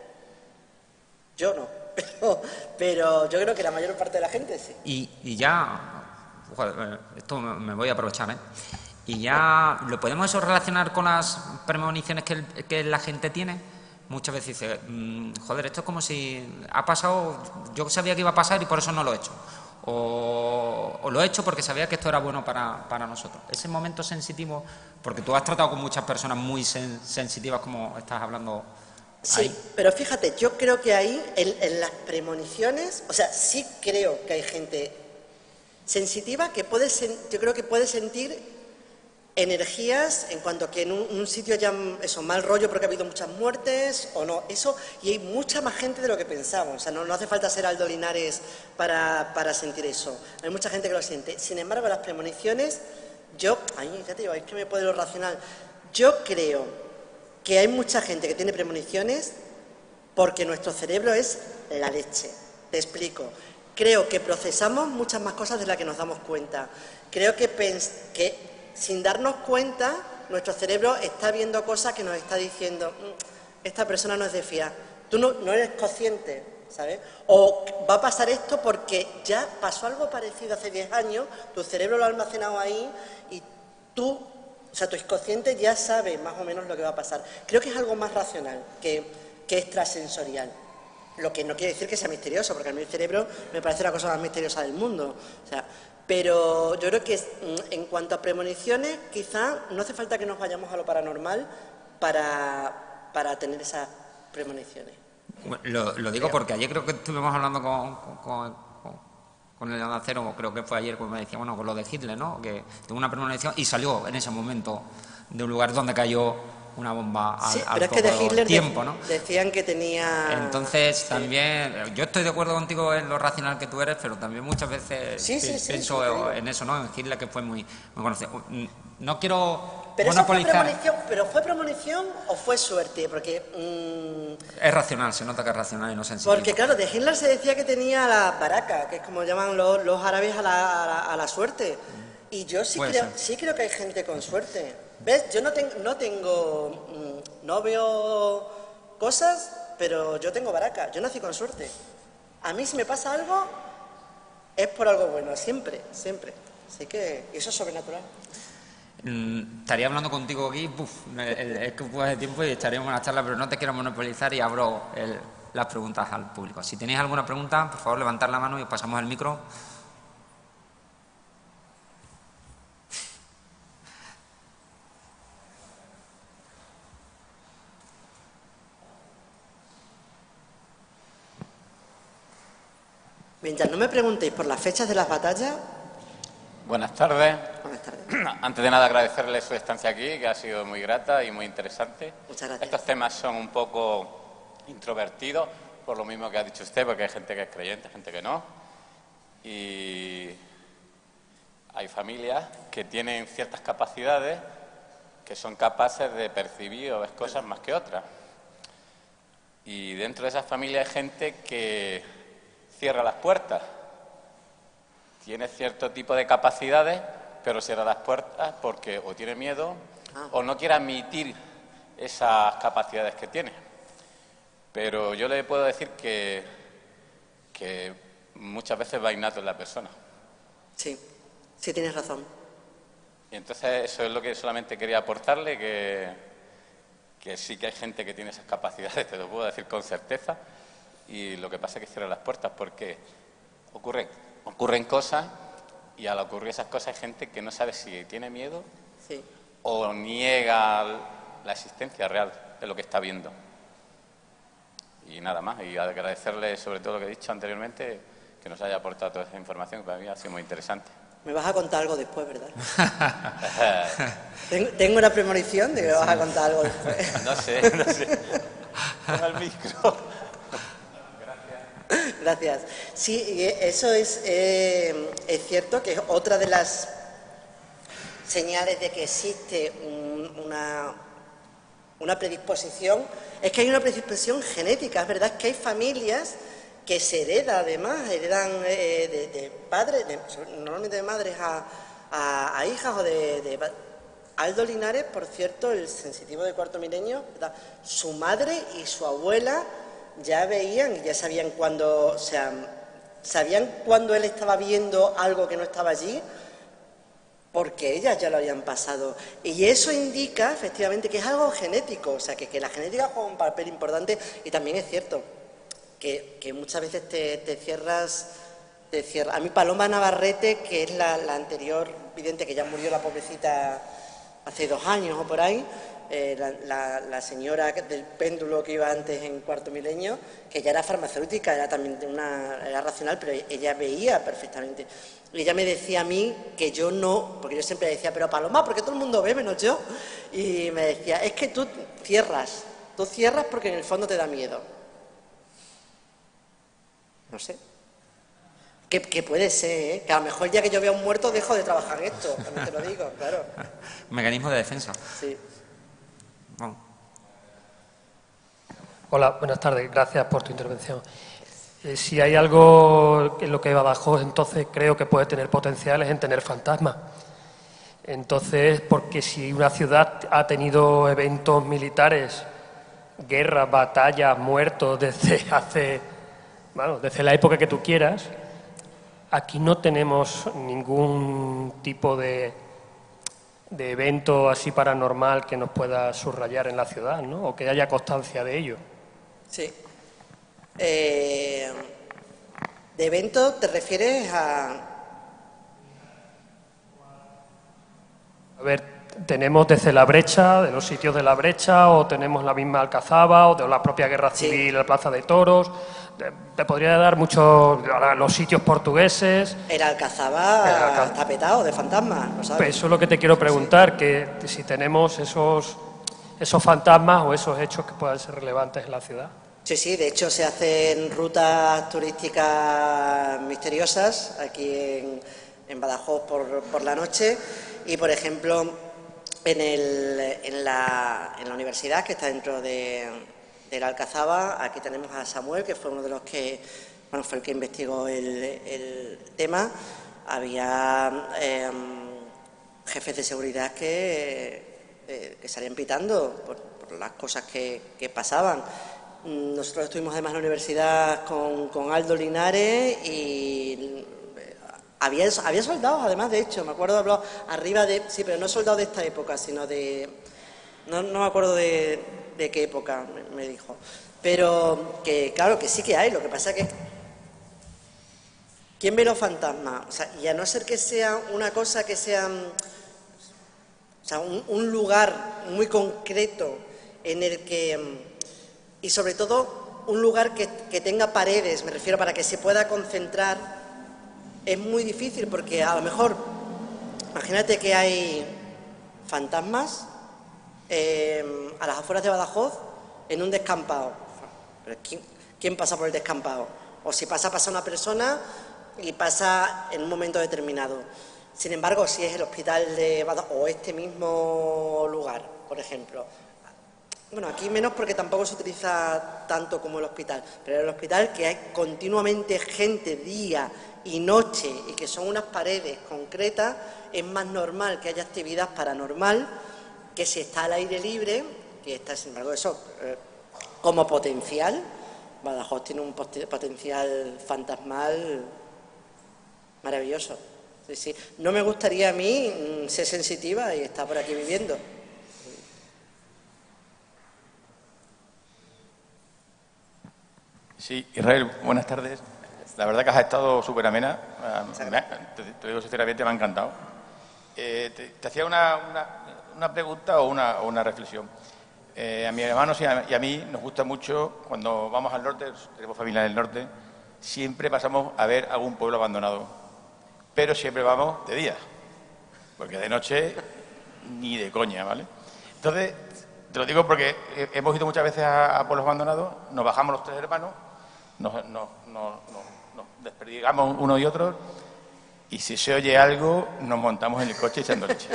Yo no, pero yo creo que la mayor parte de la gente sí. Y ya, joder, esto me voy a aprovechar, ¿eh? Y ya, ¿lo podemos eso relacionar con las premoniciones que la gente tiene? Muchas veces dice, joder, esto es como si ha pasado, yo sabía que iba a pasar y por eso no lo he hecho. O lo he hecho porque sabía que esto era bueno para nosotros. Ese momento sensitivo, porque tú has tratado con muchas personas muy sensitivas, como estás hablando ahí. Sí, pero fíjate, yo creo que ahí, en las premoniciones, o sea, sí creo que hay gente sensitiva que yo creo que puede sentir energías en cuanto a que en un sitio ya eso, mal rollo porque ha habido muchas muertes o no, eso, y hay mucha más gente de lo que pensamos, o sea, no hace falta ser Aldo Linares para sentir eso, hay mucha gente que lo siente. Sin embargo, las premoniciones, ya te digo, es que me puede lo racional, yo creo que hay mucha gente que tiene premoniciones porque nuestro cerebro es la leche, te explico. Creo que procesamos muchas más cosas de las que nos damos cuenta, creo que sin darnos cuenta, nuestro cerebro está viendo cosas que nos está diciendo, esta persona no es de fiar, tú no eres consciente, ¿sabes? O va a pasar esto porque ya pasó algo parecido hace 10 años, tu cerebro lo ha almacenado ahí y tú, o sea, tu inconsciente ya sabe más o menos lo que va a pasar. Creo que es algo más racional que extrasensorial. Lo que no quiere decir que sea misterioso, porque a mí el cerebro me parece la cosa más misteriosa del mundo. O sea, pero yo creo que en cuanto a premoniciones, quizá no hace falta que nos vayamos a lo paranormal para tener esas premoniciones. Lo digo porque ayer creo que estuvimos hablando con el Onda Cero, creo que fue ayer, cuando me decía, bueno, con lo de Hitler, ¿no? Que tuvo una premonición y salió en ese momento de un lugar donde cayó una bomba al poco tiempo, ¿no? Decían que tenía... Entonces, sí. También, yo estoy de acuerdo contigo en lo racional que tú eres, pero también muchas veces pienso en eso, ¿no? En Hitler, que fue muy conocido. No quiero monopolizar... ¿Pero fue premonición o fue suerte? Porque... Es racional, se nota que es racional y no sensitivo. Porque, claro, de Hitler se decía que tenía la baraka, que es como llaman los árabes a la suerte. Y yo sí creo que hay gente con suerte. ¿Ves? Yo no veo cosas, pero yo tengo baraka. Yo nací con suerte. A mí si me pasa algo, es por algo bueno, siempre. Así que eso es sobrenatural. Estaría hablando contigo aquí, es que fue de tiempo y estaríamos en la charla, pero no te quiero monopolizar y abro las preguntas al público. Si tenéis alguna pregunta, por favor, levantad la mano y os pasamos el micro. Mientras no me preguntéis por las fechas de las batallas... Buenas tardes. Buenas tardes. Antes de nada, agradecerle su estancia aquí, que ha sido muy grata y muy interesante. Muchas gracias. Estos temas son un poco introvertidos, por lo mismo que ha dicho usted, porque hay gente que es creyente, gente que no. Y hay familias que tienen ciertas capacidades que son capaces de percibir o ver cosas más que otras. Y dentro de esas familias hay gente que cierra las puertas. Tiene cierto tipo de capacidades, pero cierra las puertas porque o tiene miedo o no quiere admitir esas capacidades que tiene. Pero yo le puedo decir que muchas veces va innato en la persona. Sí tienes razón. Y entonces eso es lo que solamente quería aportarle, que sí que hay gente que tiene esas capacidades, te lo puedo decir con certeza, y lo que pasa es que cierra las puertas porque ocurren cosas y al ocurrir esas cosas hay gente que no sabe si tiene miedo Sí. o niega la existencia real de lo que está viendo. Y nada más, y agradecerle sobre todo lo que he dicho anteriormente, que nos haya aportado toda esa información, que para mí ha sido muy interesante. Me vas a contar algo después, ¿verdad? Tengo una premonición de que me vas a contar algo después. No sé. Toma el micro. Gracias. Sí, eso es cierto que es otra de las señales de que existe una predisposición. Es que hay una predisposición genética, es verdad que hay familias que se hereda además, heredan de padres, normalmente de madres a hijas o de Aldo Linares, por cierto, el sensitivo de Cuarto Milenio, ¿verdad? Su madre y su abuela ya veían y ya sabían cuando, sabían cuando él estaba viendo algo que no estaba allí, porque ellas ya lo habían pasado. Y eso indica, efectivamente, que es algo genético, o sea, que la genética juega un papel importante. Y también es cierto que muchas veces te cierras. A mí Paloma Navarrete, que es la anterior vidente, que ya murió la pobrecita hace 2 años o por ahí, la señora del péndulo que iba antes en Cuarto Milenio, que ya era farmacéutica, era también era racional, pero ella veía perfectamente. Y ella me decía a mí que yo no, porque yo siempre decía, pero Paloma, ¿por qué todo el mundo ve menos yo? Y me decía, es que tú cierras porque en el fondo te da miedo. No sé. Que puede ser, ¿eh? Que a lo mejor ya que yo vea un muerto dejo de trabajar en esto, también te lo digo, claro. Mecanismo de defensa. Sí. Vamos. Hola, buenas tardes. Gracias por tu intervención. Si hay algo en lo que Badajoz entonces creo que puede tener potencial es en tener fantasmas. Entonces, porque si una ciudad ha tenido eventos militares, guerras, batallas, muertos desde desde la época que tú quieras, aquí no tenemos ningún tipo de evento así paranormal que nos pueda subrayar en la ciudad, ¿no? O que haya constancia de ello. Sí. ¿De evento te refieres a...? A ver, tenemos desde la Brecha, de los sitios de la Brecha, o tenemos la misma Alcazaba, o de la propia Guerra Civil, la Plaza de Toros. Te podría dar muchos, los sitios portugueses. El Alcazaba está petado de fantasmas, ¿lo sabes? Pues eso es lo que te quiero preguntar, que si tenemos esos fantasmas o esos hechos que puedan ser relevantes en la ciudad. Sí, de hecho se hacen rutas turísticas misteriosas aquí en Badajoz por la noche y, por ejemplo, en la universidad que está dentro de la Alcazaba, aquí tenemos a Samuel, que fue uno de los que, fue el que investigó el tema. Había jefes de seguridad que salían pitando por las cosas que pasaban. Nosotros estuvimos además en la universidad con Aldo Linares y había soldados, además, de hecho, me acuerdo habló arriba de... Sí, pero no soldados de esta época, sino de... No me acuerdo de qué época me dijo. Pero que, claro, que sí que hay, lo que pasa es que... ¿Quién ve los fantasmas? O sea, y a no ser que sea una cosa que sea... O sea, un lugar muy concreto en el que... Y sobre todo un lugar que tenga paredes, me refiero, para que se pueda concentrar, es muy difícil porque a lo mejor, imagínate que hay fantasmas a las afueras de Badajoz en un descampado. ¿Pero quién pasa por el descampado? O si pasa una persona y pasa en un momento determinado. Sin embargo, si es el hospital de Badajoz o este mismo lugar, por ejemplo... Bueno, aquí menos porque tampoco se utiliza tanto como el hospital, pero en el hospital que hay continuamente gente día y noche y que son unas paredes concretas, es más normal que haya actividad paranormal que si está al aire libre, que está, sin embargo, eso como potencial. Badajoz tiene un potencial fantasmal maravilloso. Sí. No me gustaría a mí ser sensitiva y estar por aquí viviendo. Sí, Israel, buenas tardes. La verdad que has estado súper amena. Te digo sinceramente, me ha encantado. Te hacía una pregunta o una reflexión. A mis hermanos y a mí nos gusta mucho, cuando vamos al norte, tenemos familia en el norte, siempre pasamos a ver algún pueblo abandonado. Pero siempre vamos de día, porque de noche ni de coña, ¿vale? Entonces, te lo digo porque hemos ido muchas veces a pueblos abandonados, nos bajamos los tres hermanos, nos desperdigamos uno y otro, y si se oye algo, nos montamos en el coche echando leche.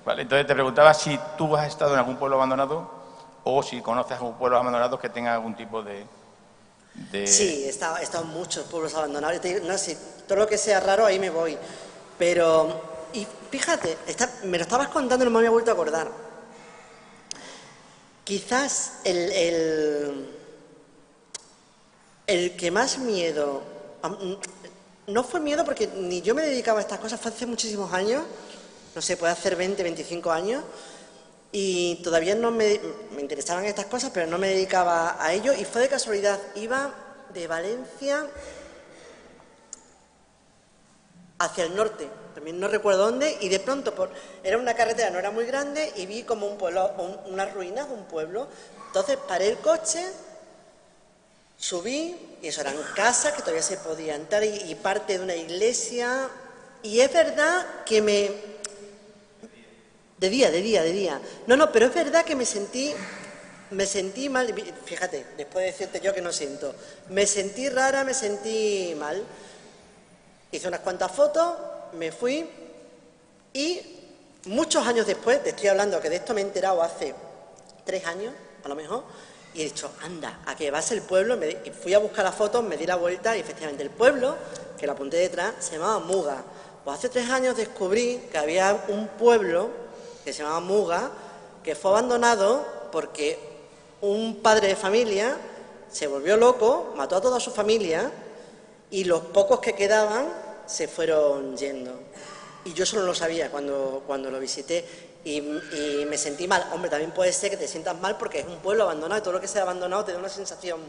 ¿Vale? Entonces te preguntaba si tú has estado en algún pueblo abandonado o si conoces algún pueblo abandonado que tenga algún tipo de... Sí, he estado en muchos pueblos abandonados. No sé, todo lo que sea raro, ahí me voy. Pero, y fíjate, me lo estabas contando y no me había vuelto a acordar. Quizás el que más miedo... No fue miedo porque ni yo me dedicaba a estas cosas, fue hace muchísimos años, no sé, puede hacer 20, 25 años, y todavía no me interesaban estas cosas, pero no me dedicaba a ello, y fue de casualidad. Iba de Valencia hacia el norte, también no recuerdo dónde, y de pronto era una carretera, no era muy grande, y vi como un pueblo, unas ruinas de un pueblo. Entonces paré el coche, subí, y eso eran casas que todavía se podía entrar, y parte de una iglesia, y es verdad que De día. No, pero es verdad que me sentí mal. Fíjate, después de decirte yo que no siento. Me sentí rara, me sentí mal. Hice unas cuantas fotos, me fui y muchos años después, te estoy hablando que de esto me he enterado hace 3 años, a lo mejor, y he dicho, anda, a que vas el pueblo, y fui a buscar las fotos, me di la vuelta y efectivamente el pueblo, que lo apunté detrás, se llamaba Muga. Pues hace 3 años descubrí que había un pueblo que se llamaba Muga, que fue abandonado porque un padre de familia se volvió loco, mató a toda su familia y los pocos que quedaban se fueron yendo. Y yo eso no lo sabía cuando lo visité y me sentí mal. Hombre, también puede ser que te sientas mal porque es un pueblo abandonado y todo lo que sea abandonado te da una sensación.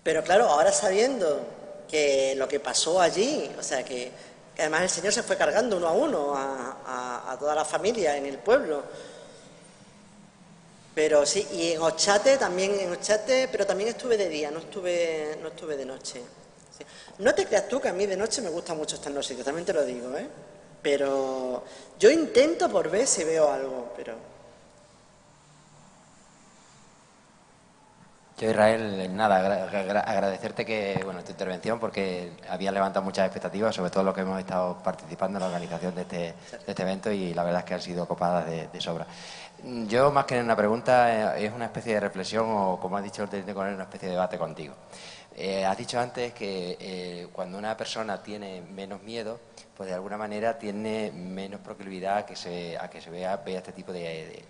Pero claro, ahora sabiendo que lo que pasó allí, o sea que además el Señor se fue cargando uno a uno a toda la familia en el pueblo. Pero sí, y en Ochate, pero también estuve de día, no estuve de noche. Sí. No te creas tú que a mí de noche me gusta mucho estar en los sitios, también te lo digo, ¿eh? Pero yo intento por ver si veo algo, pero... Yo, Israel, nada, agradecerte tu intervención porque había levantado muchas expectativas, sobre todo los que hemos estado participando en la organización de este evento, y la verdad es que han sido copadas de sobra. Yo, más que una pregunta, es una especie de reflexión o, como has dicho el teniente coronel, una especie de debate contigo. Has dicho antes que cuando una persona tiene menos miedo, pues de alguna manera tiene menos proclividad a que se vea este tipo de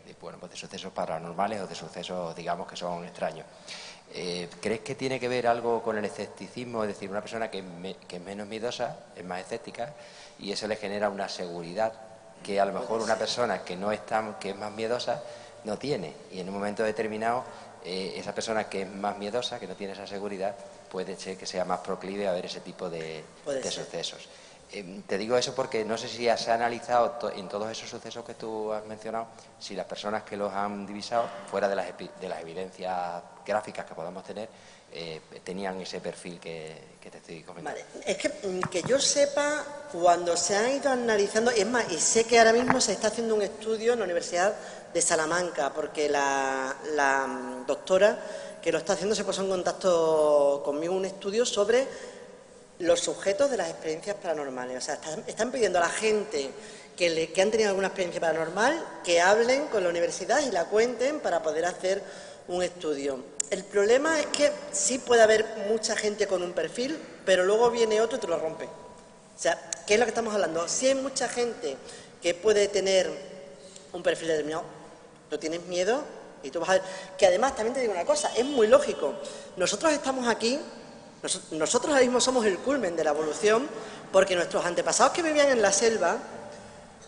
sucesos paranormales o de sucesos, digamos, que son extraños. ¿Crees que tiene que ver algo con el escepticismo? Es decir, una persona que es menos miedosa, es más escéptica, y eso le genera una seguridad que a lo mejor una persona que es más miedosa no tiene, y en un momento determinado esa persona que es más miedosa, que no tiene esa seguridad, puede ser que sea más proclive a ver ese tipo de sucesos. Te digo eso porque no sé si se ha analizado en todos esos sucesos que tú has mencionado, si las personas que los han divisado, fuera de las evidencias gráficas que podamos tener, tenían ese perfil que te estoy comentando. Vale, es que yo sepa, cuando se han ido analizando, y es más, y sé que ahora mismo se está haciendo un estudio en la Universidad de Salamanca, porque la doctora que lo está haciendo se puso en contacto conmigo, un estudio sobre los sujetos de las experiencias paranormales. O sea, están pidiendo a la gente que han tenido alguna experiencia paranormal que hablen con la universidad y la cuenten para poder hacer un estudio. El problema es que sí puede haber mucha gente con un perfil, pero luego viene otro y te lo rompe. O sea, ¿qué es lo que estamos hablando? Si hay mucha gente que puede tener un perfil determinado, tú tienes miedo y tú vas a ver... Que además, también te digo una cosa, es muy lógico. Nosotros estamos aquí, nosotros ahora mismo somos el culmen de la evolución, porque nuestros antepasados que vivían en la selva,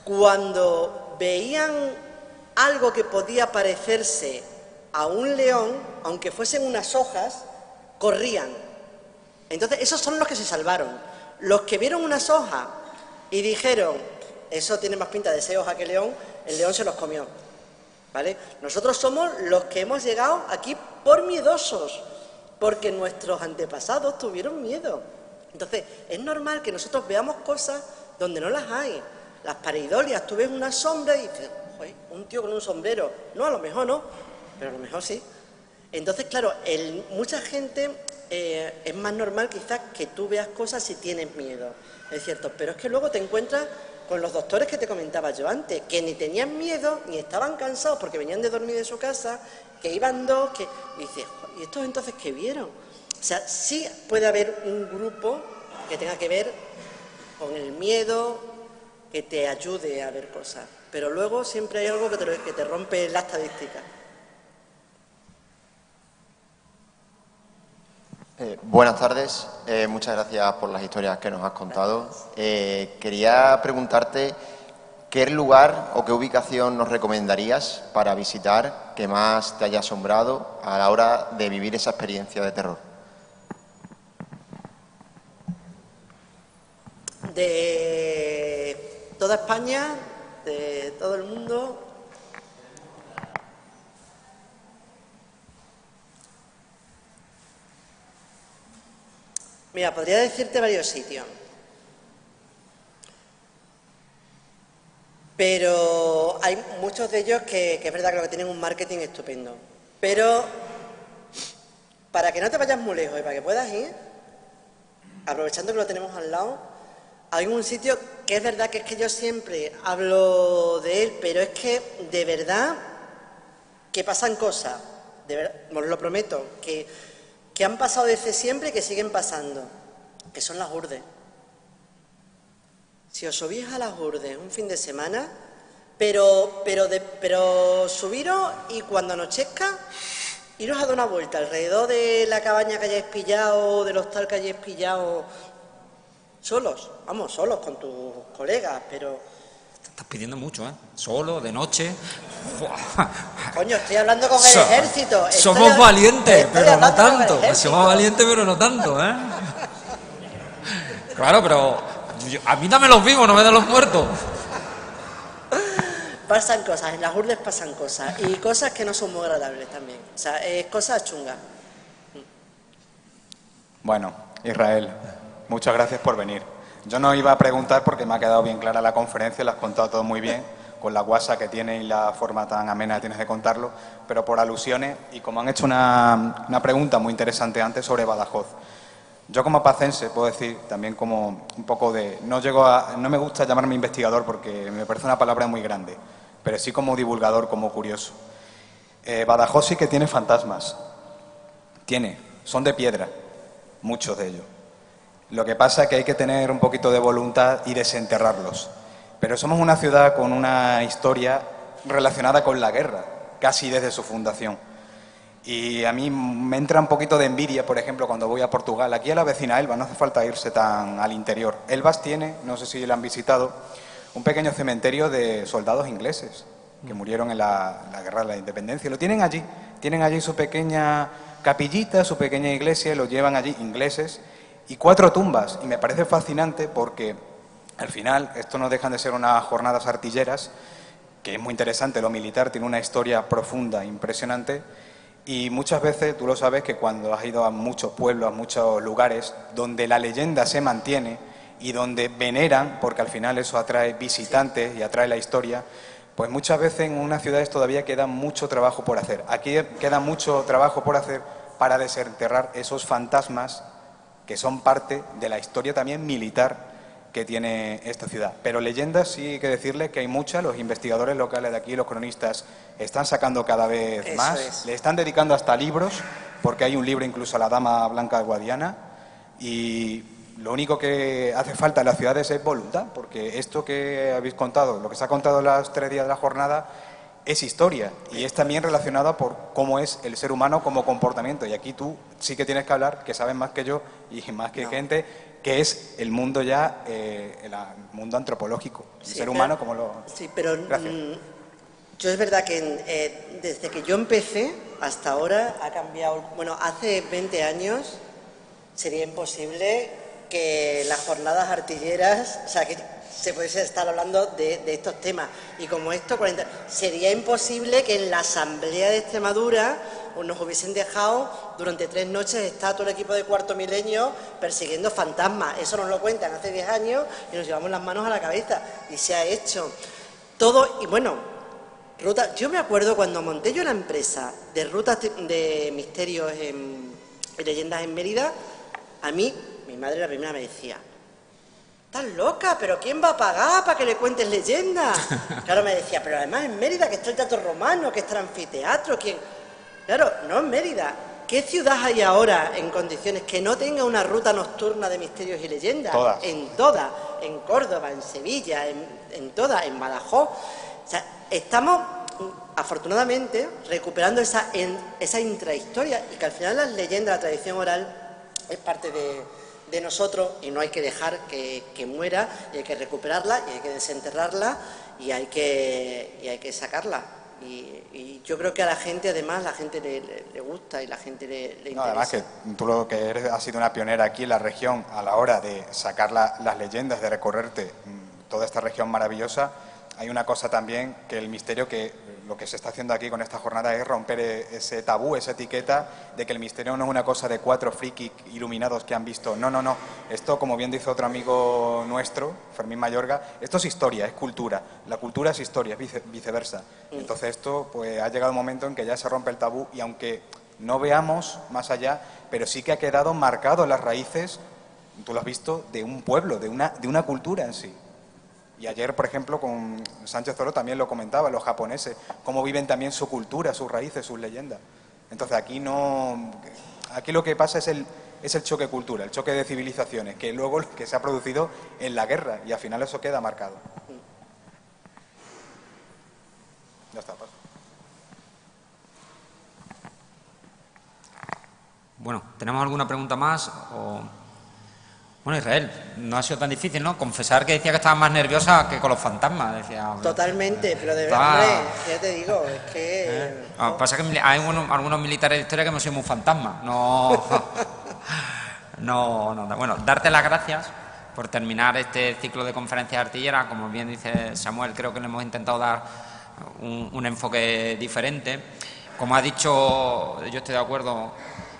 cuando veían algo que podía parecerse a un león, aunque fuesen unas hojas, corrían. Entonces, esos son los que se salvaron. Los que vieron unas hojas y dijeron, eso tiene más pinta de ser hoja que león, el león se los comió. ¿Vale? Nosotros somos los que hemos llegado aquí por miedosos, porque nuestros antepasados tuvieron miedo. Entonces, es normal que nosotros veamos cosas donde no las hay. Las pareidolias, tú ves una sombra y dices, joder, un tío con un sombrero. No, a lo mejor no, pero a lo mejor sí. Entonces, claro, mucha gente es más normal quizás que tú veas cosas si tienes miedo, es cierto, pero es que luego te encuentras con los doctores que te comentaba yo antes, que ni tenían miedo, ni estaban cansados porque venían de dormir de su casa, que iban dos, y dices, ¿y estos entonces qué vieron? O sea, sí puede haber un grupo que tenga que ver con el miedo, que te ayude a ver cosas, pero luego siempre hay algo que te rompe la estadística. Buenas tardes, muchas gracias por las historias que nos has contado. Quería preguntarte qué lugar o qué ubicación nos recomendarías para visitar que más te haya asombrado a la hora de vivir esa experiencia de terror. De toda España, de todo el mundo. Mira, podría decirte varios sitios, pero hay muchos de ellos que es verdad que tienen un marketing estupendo. Pero para que no te vayas muy lejos y para que puedas ir, aprovechando que lo tenemos al lado, hay un sitio que es verdad que es que yo siempre hablo de él, pero es que de verdad que pasan cosas, de verdad, os lo prometo, que han pasado desde siempre y que siguen pasando, que son las Urdes. Si os subís a las Urdes un fin de semana, pero subiros y cuando anochezca, iros a dar una vuelta alrededor de la cabaña que hayáis pillado, del hostal que hayáis pillado, solos, vamos, solos con tus colegas, pero... Estás pidiendo mucho, ¿eh? Solo, de noche. Coño, estoy hablando con el ejército. Somos valientes, pero no tanto. Somos valientes, pero no tanto, ¿eh? Claro, pero a mí dame los vivos, no me dan los muertos. Pasan cosas, en las Urdes pasan cosas. Y cosas que no son muy agradables también. O sea, cosas chungas. Bueno, Israel, muchas gracias por venir. Yo no iba a preguntar porque me ha quedado bien clara la conferencia, lo has contado todo muy bien, con la guasa que tiene y la forma tan amena que tienes de contarlo, pero por alusiones, y como han hecho una pregunta muy interesante antes sobre Badajoz. Yo como pacense puedo decir también como un poco de... No me gusta llamarme investigador porque me parece una palabra muy grande, pero sí como divulgador, como curioso. Badajoz sí que tiene fantasmas. Son de piedra, muchos de ellos. Lo que pasa es que hay que tener un poquito de voluntad y desenterrarlos. Pero somos una ciudad con una historia relacionada con la guerra, casi desde su fundación. Y a mí me entra un poquito de envidia, por ejemplo, cuando voy a Portugal. Aquí a la vecina Elvas, no hace falta irse tan al interior. Elvas tiene, no sé si lo han visitado, un pequeño cementerio de soldados ingleses que murieron en la guerra de la independencia. Lo tienen allí su pequeña capillita, su pequeña iglesia, lo llevan allí ingleses. Y 4 tumbas, y me parece fascinante porque al final esto no dejan de ser unas jornadas artilleras, que es muy interesante, lo militar tiene una historia profunda, impresionante, y muchas veces tú lo sabes que cuando has ido a muchos pueblos, a muchos lugares, donde la leyenda se mantiene y donde veneran, porque al final eso atrae visitantes y atrae la historia, pues muchas veces en unas ciudades todavía queda mucho trabajo por hacer. Aquí queda mucho trabajo por hacer para desenterrar esos fantasmas que son parte de la historia también militar que tiene esta ciudad. Pero leyendas sí hay que decirle que hay muchas, los investigadores locales de aquí, los cronistas, están sacando cada vez más, le están dedicando hasta libros, porque hay un libro incluso a la Dama Blanca de Guadiana, y lo único que hace falta en las ciudades es voluntad, porque esto que habéis contado, lo que se ha contado en los 3 días de la jornada, es historia y es también relacionada por cómo es el ser humano como comportamiento. Y aquí tú sí que tienes que hablar, que sabes más que yo y más que gente, que es el mundo ya, el mundo antropológico, el ser humano como lo... Sí, pero yo es verdad que desde que yo empecé hasta ahora ha cambiado. Bueno, hace 20 años Sería imposible que las jornadas artilleras, o sea, que se pudiese estar hablando de estos temas. Y como esto, sería imposible que en la Asamblea de Extremadura nos hubiesen dejado durante 3 noches estar todo el equipo de Cuarto Milenio persiguiendo fantasmas. Eso nos lo cuentan hace 10 años y nos llevamos las manos a la cabeza. Y se ha hecho todo. Y bueno, yo me acuerdo cuando monté yo la empresa de rutas de misterios y leyendas en Mérida, a mí, mi madre la primera me decía: estás loca, pero ¿quién va a pagar para que le cuentes leyendas? Claro, me decía, pero además en Mérida, que está el Teatro Romano, que está el anfiteatro, ¿quién? Claro, no en Mérida. ¿Qué ciudad hay ahora en condiciones que no tenga una ruta nocturna de misterios y leyendas? Todas. En todas, en Córdoba, en Sevilla, en todas, en Badajoz. O sea, estamos, afortunadamente, recuperando esa intrahistoria, y que al final las leyendas, la tradición oral, es parte de nosotros, y no hay que dejar que muera, y hay que recuperarla, y hay que desenterrarla, y hay que sacarla. Y yo creo que a la gente, además, le gusta y la gente le interesa. No, además que tú lo que eres, has sido una pionera aquí en la región a la hora de sacar las leyendas, de recorrerte toda esta región maravillosa. Hay una cosa también, que el misterio, que lo que se está haciendo aquí con esta jornada es romper ese tabú, esa etiqueta de que el misterio no es una cosa de 4 frikis iluminados que han visto. No, no, no. Esto, como bien dice otro amigo nuestro, Fermín Mayorga, esto es historia, es cultura. La cultura es historia, es viceversa. Entonces esto, pues ha llegado un momento en que ya se rompe el tabú, y aunque no veamos más allá, pero sí que ha quedado marcado en las raíces, tú lo has visto, de un pueblo, de una cultura en sí. Y ayer, por ejemplo, con Sánchez Oro también lo comentaba, los japoneses, cómo viven también su cultura, sus raíces, sus leyendas. Entonces aquí lo que pasa es el choque de cultura, el choque de civilizaciones, que luego que se ha producido en la guerra, y al final eso queda marcado. Ya está, paso. Bueno, ¿tenemos alguna pregunta más? Bueno, Israel, no ha sido tan difícil, ¿no? Confesar que decía que estaba más nerviosa que con los fantasmas. Decía, totalmente, pero de verdad, ya te digo, es que... Pasa que hay algunos militares de historia que no soy muy fantasma. No, Bueno, darte las gracias por terminar este ciclo de conferencias artilleras. Como bien dice Samuel, creo que le hemos intentado dar un enfoque diferente. Como ha dicho, yo estoy de acuerdo.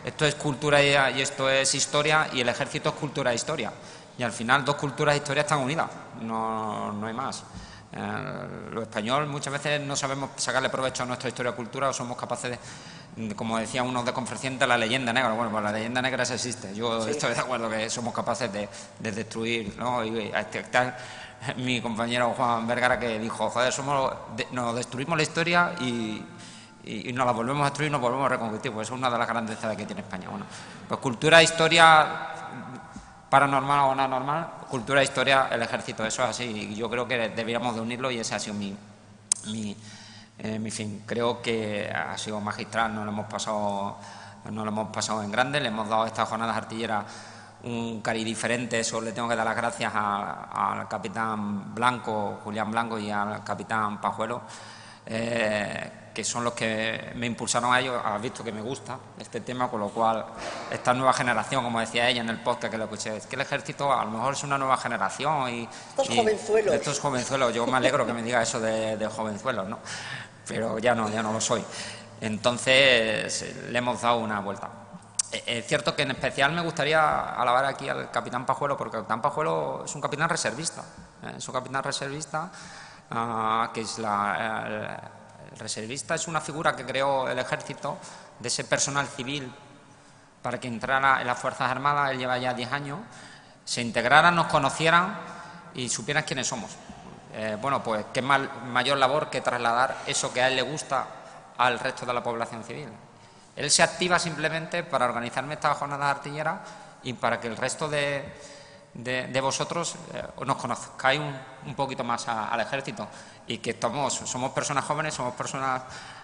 Esto es cultura y esto es historia, y el ejército es cultura e historia. Y al final 2 culturas e historia están unidas, no hay más. Los españoles muchas veces no sabemos sacarle provecho a nuestra historia o cultura, o somos capaces de, como decía uno de conferenciantes, la leyenda negra. Bueno, pues la leyenda negra sí existe. Yo estoy de acuerdo que somos capaces de destruir, ¿no? Y está mi compañero Juan Vergara, que dijo, joder, nos destruimos la historia y nos la volvemos a destruir, nos volvemos a reconquistar. Pues es una de las grandezas que tiene España. Bueno, pues cultura, historia, paranormal o anormal, cultura, historia, el ejército, eso es así. Y yo creo que deberíamos de unirlo, y ese ha sido mi fin. Creo que ha sido magistral, nos lo hemos pasado en grande, le hemos dado a estas jornadas artilleras un cariz diferente. Eso le tengo que dar las gracias al capitán Blanco, Julián Blanco, y al capitán Pajuelo, que son los que me impulsaron a ello. Has visto que me gusta este tema, con lo cual esta nueva generación, como decía ella en el podcast que lo escuché, es que el ejército a lo mejor es una nueva generación estos jovenzuelos, yo me alegro que me diga eso de jovenzuelos, ¿no? Pero ya no lo soy. Entonces le hemos dado una vuelta. Es cierto que en especial me gustaría alabar aquí al capitán Pajuelo, porque el capitán Pajuelo es un capitán reservista, que es el reservista es una figura que creó el ejército, de ese personal civil para que entrara en las Fuerzas Armadas. Él lleva ya 10 años, se integraran, nos conocieran y supieran quiénes somos. Bueno, pues qué mayor labor que trasladar eso que a él le gusta al resto de la población civil. Él se activa simplemente para organizarme estas jornadas artilleras y para que el resto de vosotros nos conozcáis un poquito más al ejército, y que somos personas jóvenes, somos personas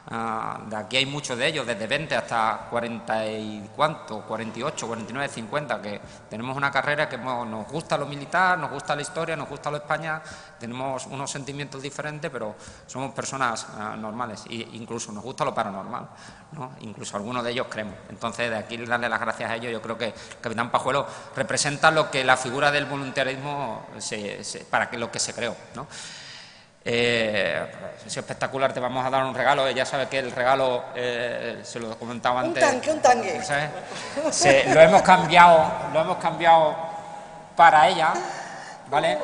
De aquí hay muchos de ellos, desde 20 hasta 40 y cuánto, 48, 49, 50, que tenemos una carrera que nos gusta lo militar, nos gusta la historia, nos gusta lo España, tenemos unos sentimientos diferentes, pero somos personas normales e incluso nos gusta lo paranormal, ¿no? Incluso algunos de ellos creemos. Entonces, de aquí darle las gracias a ellos, yo creo que el capitán Pajuelo representa lo que la figura del voluntarismo para lo que se creó, ¿no? Es espectacular, te vamos a dar un regalo. Ella sabe que el regalo, se lo comentaba antes. Un tanque. ¿Sabes? Lo hemos cambiado para ella, ¿vale?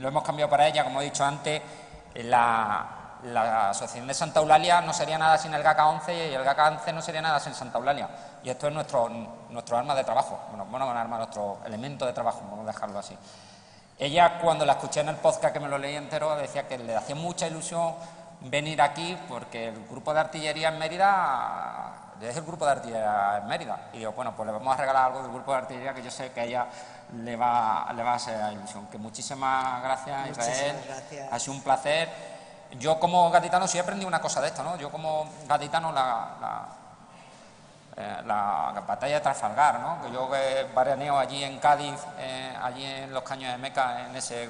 Lo hemos cambiado para ella, como he dicho antes. La Asociación de Santa Eulalia no sería nada sin el GACA 11 y el GACA 11 no sería nada sin Santa Eulalia. Y esto es nuestro arma de trabajo, nuestro elemento de trabajo, vamos a dejarlo así. Ella, cuando la escuché en el podcast, que me lo leí entero, decía que le hacía mucha ilusión venir aquí porque el grupo de artillería en Mérida es el grupo de artillería en Mérida. Y digo, bueno, pues le vamos a regalar algo del grupo de artillería que yo sé que a ella le va a hacer ilusión. Que muchísimas gracias, Israel. Gracias. Ha sido un placer. Yo como gaditano sí he aprendido una cosa de esto, ¿no? Yo como gaditano la batalla de Trafalgar, ¿no? Que yo veraneó allí en Cádiz, allí en los Caños de Meca, en ese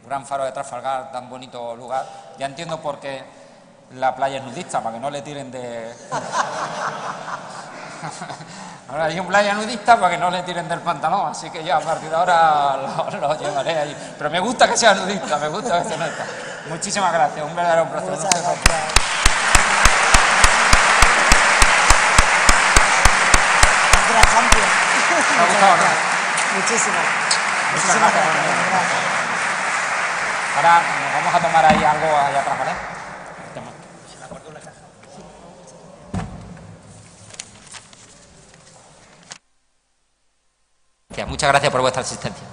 gran faro de Trafalgar, tan bonito lugar. Ya entiendo por qué la playa es nudista, para que no le tiren de... Ahora hay un playa nudista para que no le tiren del pantalón, así que ya a partir de ahora lo llevaré allí. Pero me gusta que sea nudista, me gusta que sea nudista. Muchísimas gracias, un verdadero placer. Muchas gracias. Me ha gustado, ¿no? Muchísimas. Muchas gracias. Ahora nos vamos a tomar ahí algo allá atrás, ¿vale? Muchas gracias por vuestra asistencia.